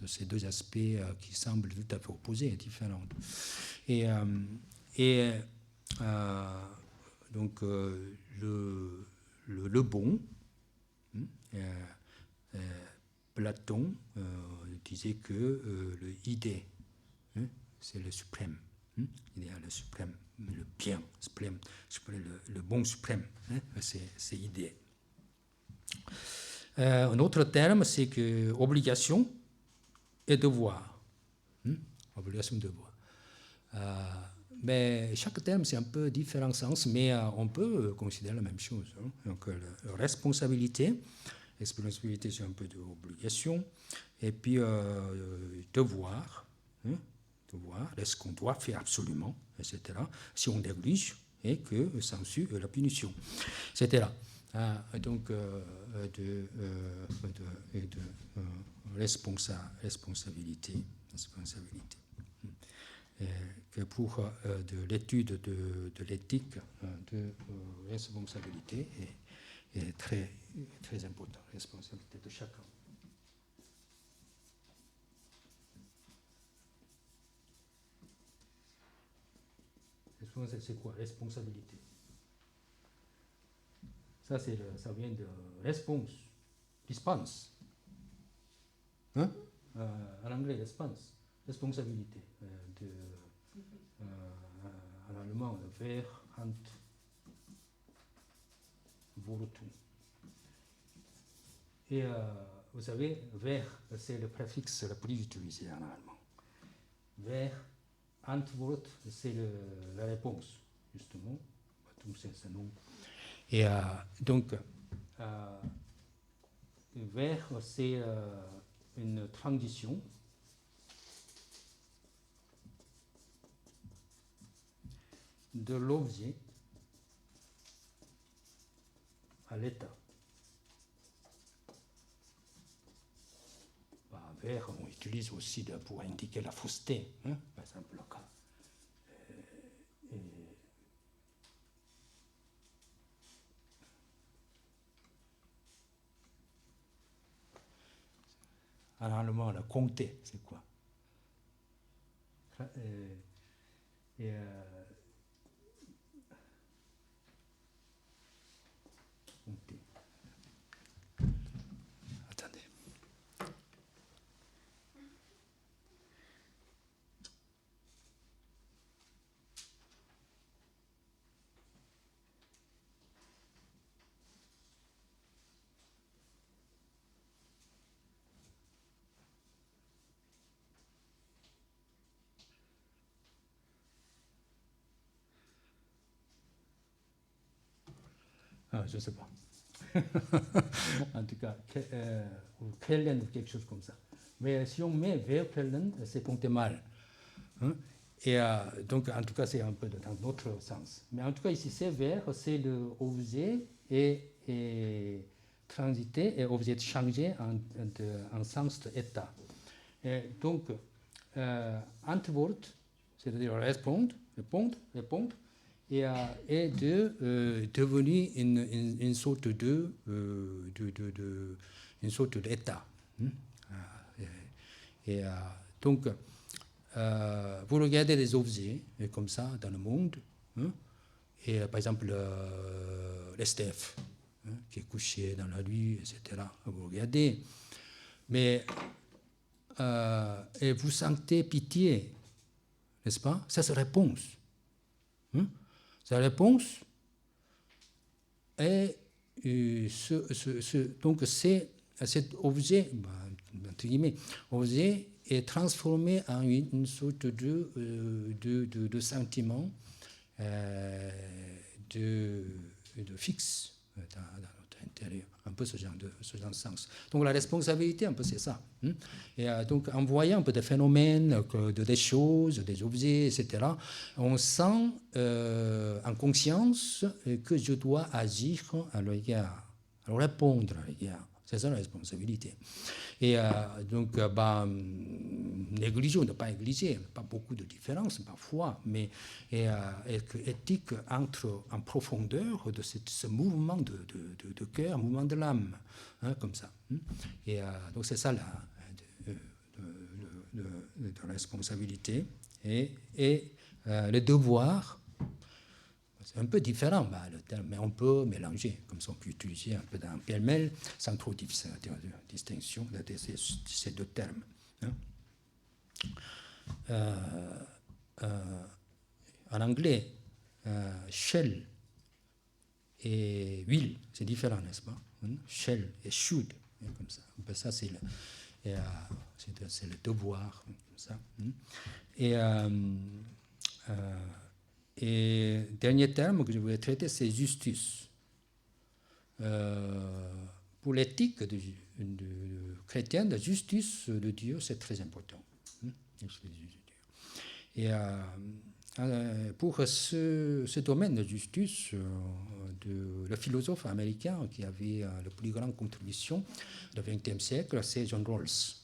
de ces deux aspects qui semblent tout à fait opposés et différents. Donc le bon, Platon disait que l'idée, c'est le suprême, l'idéal le suprême, le bien suprême, le bon suprême, c'est idée. Un autre terme, c'est que obligation et devoir. Obligation et devoir. Mais chaque terme, c'est un peu différent sens, mais on peut considérer la même chose. Donc, responsabilité, c'est un peu d'obligation, et puis devoir, devoir, est-ce qu'on doit faire absolument, etc. Si on néglige, et que s'ensuit la punition, etc. Donc, de responsabilité. Que pour de l'étude de l'éthique de responsabilité est très, très important, responsabilité de chacun. C'est quoi, responsabilité? Ça vient de response, hein? En anglais, responsabilité. En allemand, Verantwortung. Et vous savez, c'est le préfixe le plus utilisé en allemand. Antwort, c'est la réponse, justement. Donc, c'est ce nom. Et donc, c'est une transition de l'objet à l'état. Vers, on utilise aussi pour indiquer la fausseté, par exemple le cas. En allemand, le compter, c'est quoi? Compter. Attendez. Je ne sais pas. En tout cas, ou Kellen ou quelque chose comme ça. Mais si on met vers Kellen, c'est compter mal. Et donc, en tout cas, c'est un peu dans notre sens. Mais en tout cas, ici, c'est vers, c'est l'objet et transiter et objet changé en sens d'état. Donc, Antwort, c'est-à-dire répondre, est devenu une sorte une sorte d'état. Donc, vous regardez les objets comme ça dans le monde, et par exemple l'STF qui est couché dans la rue, etc. Vous regardez, mais et vous sentez pitié, n'est-ce pas? Ça, c'est réponse. Sa réponse est donc cet objet, entre guillemets, objet est transformé en une sorte de sentiment de fixe dans notre intérieur, un peu ce genre de sens. Donc la responsabilité, un peu c'est ça. Et donc en voyant un peu des phénomènes, des choses, des objets, etc., on sent en conscience que je dois agir à l'égard, répondre à l'égard. C'est ça la responsabilité. Et donc, négliger ou ne pas négliger, pas beaucoup de différence parfois, mais éthique entre en profondeur de ce mouvement de cœur, mouvement de l'âme, comme ça. Et donc c'est ça de responsabilité et le devoir. C'est un peu différent, le terme, mais on peut mélanger, comme ça on peut utiliser un peu dans pêle-mêle sans trop de distinction de ces deux termes. En anglais, shall et will, c'est différent, n'est-ce pas? Shall et should, comme ça. Ça, c'est le devoir, comme ça. Et dernier terme que je voulais traiter, c'est justice. Pour l'éthique chrétienne, la justice de Dieu, c'est très important. Et pour ce domaine de justice, le philosophe américain qui avait la plus grande contribution du XXe siècle, c'est John Rawls.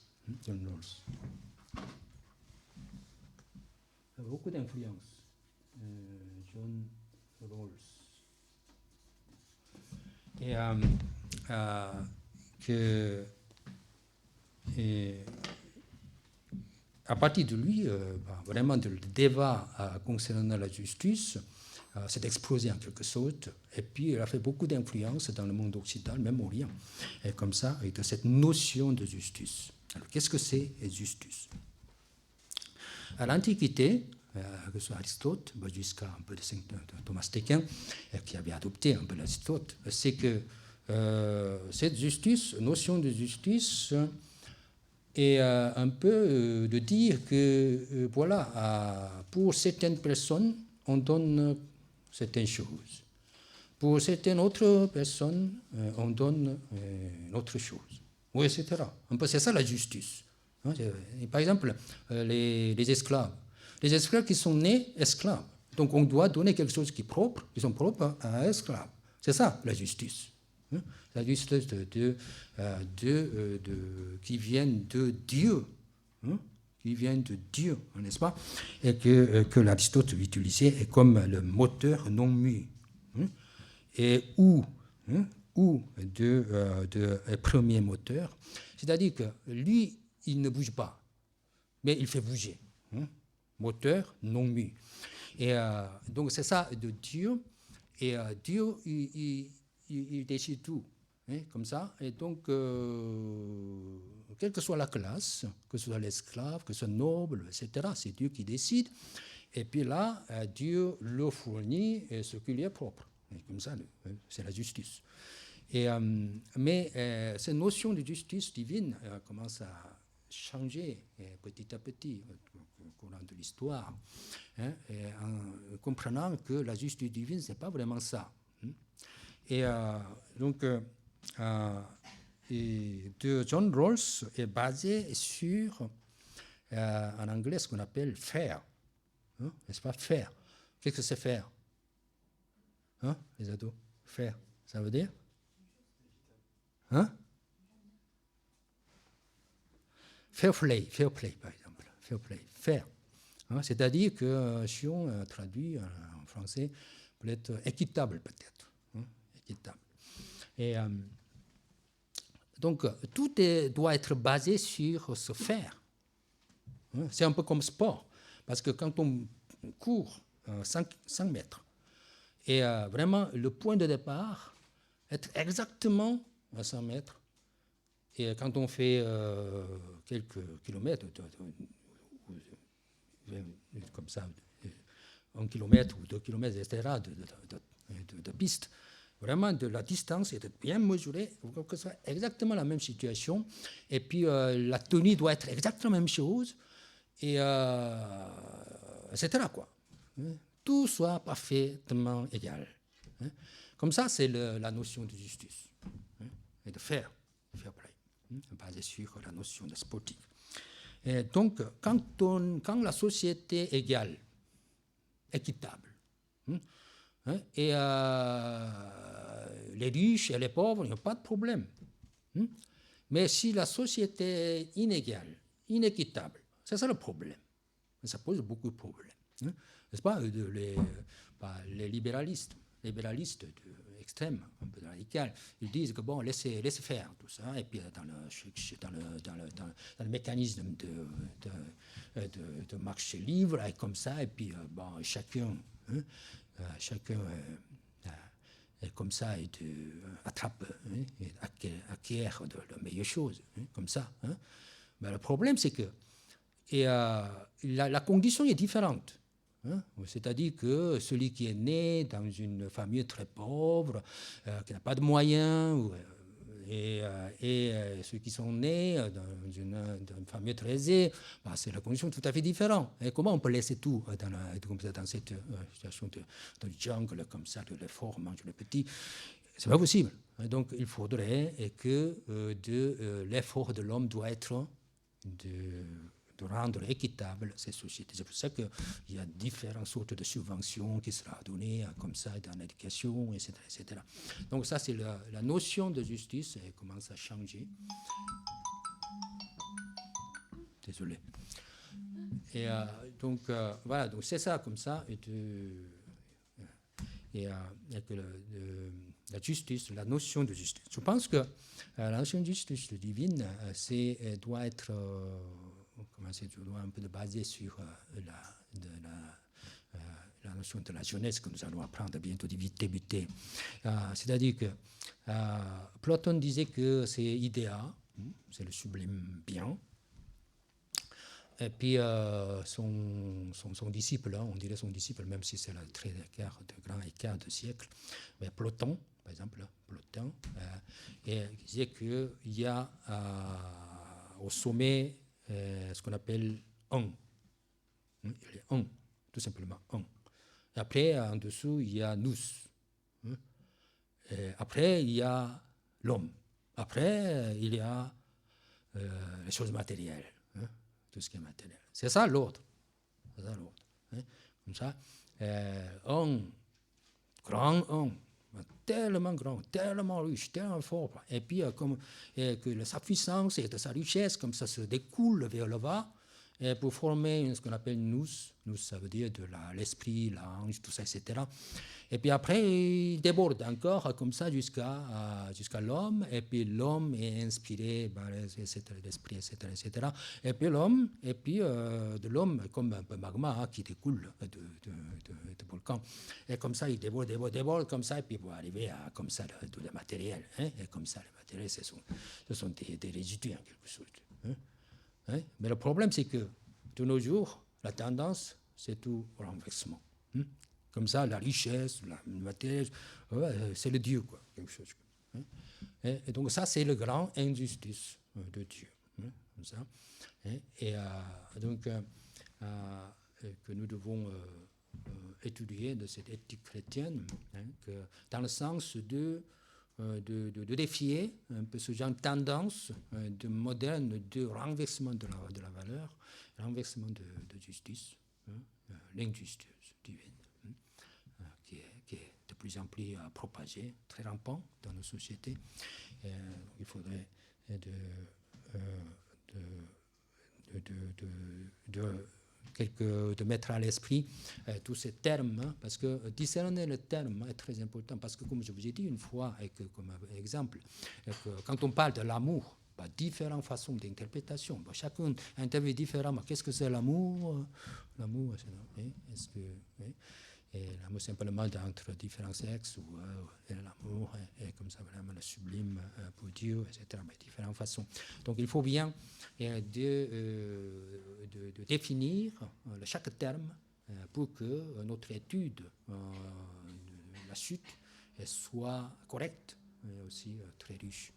John Rawls. Il a beaucoup d'influence. John Rawls. Et à partir de lui, vraiment le débat concernant la justice s'est explosé en quelque sorte, et puis il a fait beaucoup d'influence dans le monde occidental, même au Orient, et comme ça, avec cette notion de justice. Alors, qu'est-ce que c'est justice? À l'Antiquité, que ce soit Aristote, jusqu'à un peu de Thomas d'Aquin, qui avait adopté un peu l'Aristote, c'est que cette justice, notion de justice, est un peu de dire que, voilà, pour certaines personnes, on donne certaines choses. Pour certaines autres personnes, on donne une autre chose, ou etc. Un peu, c'est ça la justice. Par exemple, les esclaves. Les esclaves qui sont nés esclaves. Donc on doit donner quelque chose qui est propre, qui sont propres à un esclave. C'est ça la justice. La justice qui vient de Dieu. Qui vient de Dieu, n'est-ce pas? Et que l'Aristote utilisait comme le moteur non mu. Et ou de premier moteur. C'est-à-dire que lui, il ne bouge pas, mais il fait bouger. Moteur non mu. Et donc c'est ça de Dieu. Et Dieu, il décide tout, comme ça. Et donc, quelle que soit la classe, que ce soit l'esclave, que ce soit noble, etc., c'est Dieu qui décide. Et puis là, Dieu le fournit ce qui lui est propre. Et comme ça, c'est la justice. Et, mais cette notion de justice divine commence à changer petit à petit au cours de l'histoire, en comprenant que la justice divine, ce n'est pas vraiment ça. Et donc, de John Rawls est basé sur, en anglais, ce qu'on appelle faire. N'est-ce pas? Faire. Qu'est-ce que c'est faire? Les ados? Faire. Ça veut dire? Fair play, par exemple. Fair play. Faire. C'est-à-dire que si on traduit en français, peut-être équitable, peut-être. Équitable. Et donc, tout doit être basé sur ce faire. C'est un peu comme sport. Parce que quand on court 5 mètres, et vraiment, le point de départ, être exactement à 100 mètres, et quand on fait quelques kilomètres, comme ça, 1 kilomètre ou 2 kilomètres, etc., de piste, vraiment, de la distance est bien mesurée pour que ce soit exactement la même situation. Et puis, la tenue doit être exactement la même chose, et etc., quoi. Tout soit parfaitement égal. Comme ça, c'est la notion de justice. Et de fair play, basé sur la notion de sportif. Et donc, quand la société est égale, équitable, et les riches et les pauvres, il n'y a pas de problème. Mais si la société est inégale, inéquitable, c'est ça le problème. Ça pose beaucoup de problèmes. N'est-ce pas? Les libéralistes extrême, un peu radical. Ils disent que bon, laissez faire tout ça, et puis dans le mécanisme de marché libre, et comme ça, et puis bon, chacun et comme ça, et attrape, et acquiert de meilleures choses, comme ça. Mais le problème, c'est que la condition est différente. C'est-à-dire que celui qui est né dans une famille très pauvre, qui n'a pas de moyens, et ceux qui sont nés dans une famille très aisée, c'est la condition tout à fait différente. Et comment on peut laisser tout dans cette situation de jungle, comme ça, de l'effort mange le petit? C'est pas possible. Donc il faudrait que l'effort de l'homme doit être de rendre équitable ces sociétés. C'est pour ça qu'il y a différentes sortes de subventions qui seront données comme ça dans l'éducation, etc., etc. Donc ça, c'est la notion de justice, elle commence à changer. Désolé. Et donc, voilà, donc c'est ça, comme ça, la justice, la notion de justice. Je pense que la notion de justice divine, doit être... doit un peu basé sur la notion de la jeunesse que nous allons apprendre bientôt débuter. C'est-à-dire que Platon disait que c'est idéal, c'est le sublime bien. Et puis son disciple, on dirait son disciple, même si c'est le grand écart de siècle, mais Platon, par exemple, et il disait qu'il y a au sommet ce qu'on appelle un. Il est un, tout simplement un. Et après, en dessous, il y a nous. Et après, il y a l'homme. Après, il y a les choses matérielles. Tout ce qui est matériel. C'est ça l'ordre. Comme ça, un grand tellement grand, tellement riche, tellement fort. Et puis, que sa puissance et de sa richesse, comme ça se découle vers le bas, et pour former ce qu'on appelle nous, ça veut dire de l'esprit, l'ange, tout ça, etc. Et puis après, il déborde encore comme ça jusqu'à l'homme, et puis l'homme est inspiré par l'esprit, etc. Et puis l'homme, de l'homme comme un peu magma qui découle de volcan. Et comme ça, il déborde comme ça, et puis pour arriver à comme ça tout le matériel. Et comme ça, le matériel, ce sont des résidus en quelque sorte. Mais le problème, c'est que de nos jours, la tendance, c'est tout renversement. Comme ça, la richesse, le matériel, c'est le Dieu, quoi, quelque chose. Et donc ça, c'est le grand injustice de Dieu. Comme ça. Et donc, que nous devons étudier de cette éthique chrétienne, que dans le sens de défier un peu ce genre de tendance de moderne de renversement de la valeur, renversement de justice, l'injustice divine, qui est de plus en plus propagée, très rampant dans nos sociétés. Il faudrait de mettre à l'esprit tous ces termes, parce que discerner le terme est très important, parce que comme je vous ai dit une fois, comme exemple, quand on parle de l'amour, différentes façons d'interprétation, chacun interprète différemment. Qu'est-ce que c'est l'amour? L'amour, est-ce que l'amour simplement entre différents sexes, ou l'amour est comme ça vraiment le sublime pour Dieu, etc. Mais différentes façons. Donc il faut bien de définir chaque terme pour que notre étude de la chute soit correcte et aussi très riche.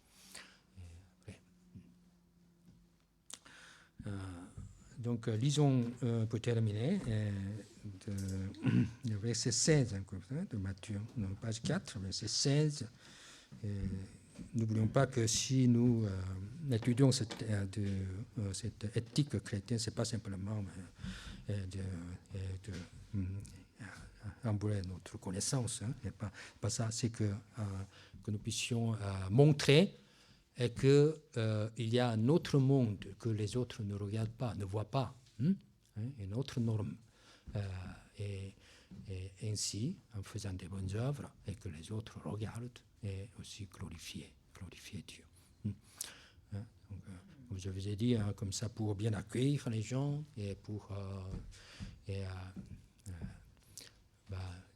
Donc, lisons pour terminer le verset 16 de Matthieu, page 4, verset 16. N'oublions pas que si nous étudions cette éthique chrétienne, ce n'est pas simplement d'embrouiller notre connaissance, pas ça, c'est que nous puissions montrer et qu'il y a un autre monde que les autres ne regardent pas, ne voient pas, une autre norme. Et Et ainsi, en faisant des bonnes œuvres et que les autres regardent, et aussi glorifier Dieu. Hein, donc, comme je vous ai dit, comme ça pour bien accueillir les gens et pour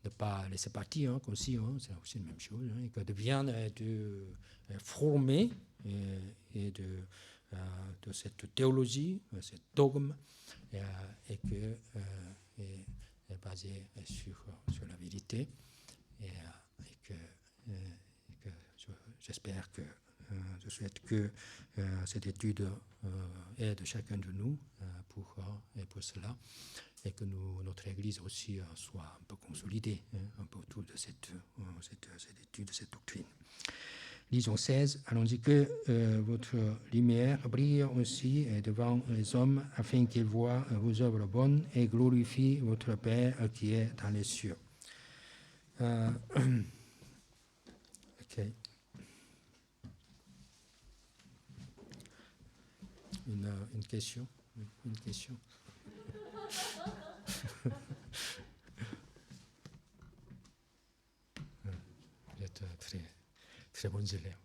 ne pas laisser partir, comme si, c'est aussi la même chose, et que de bien de former et de cette théologie, ce dogme, et que est basé sur la vérité, et que j'espère que je souhaite que cette étude aide chacun de nous pour cela, et que notre Église aussi soit un peu consolidée, un peu autour de cette étude, cette doctrine. Lisons 16. Allons-y, que votre lumière brille aussi devant les hommes, afin qu'ils voient vos œuvres bonnes et glorifient votre Père qui est dans les cieux. Ok. Une question? Une question? Vous êtes très bons élèves.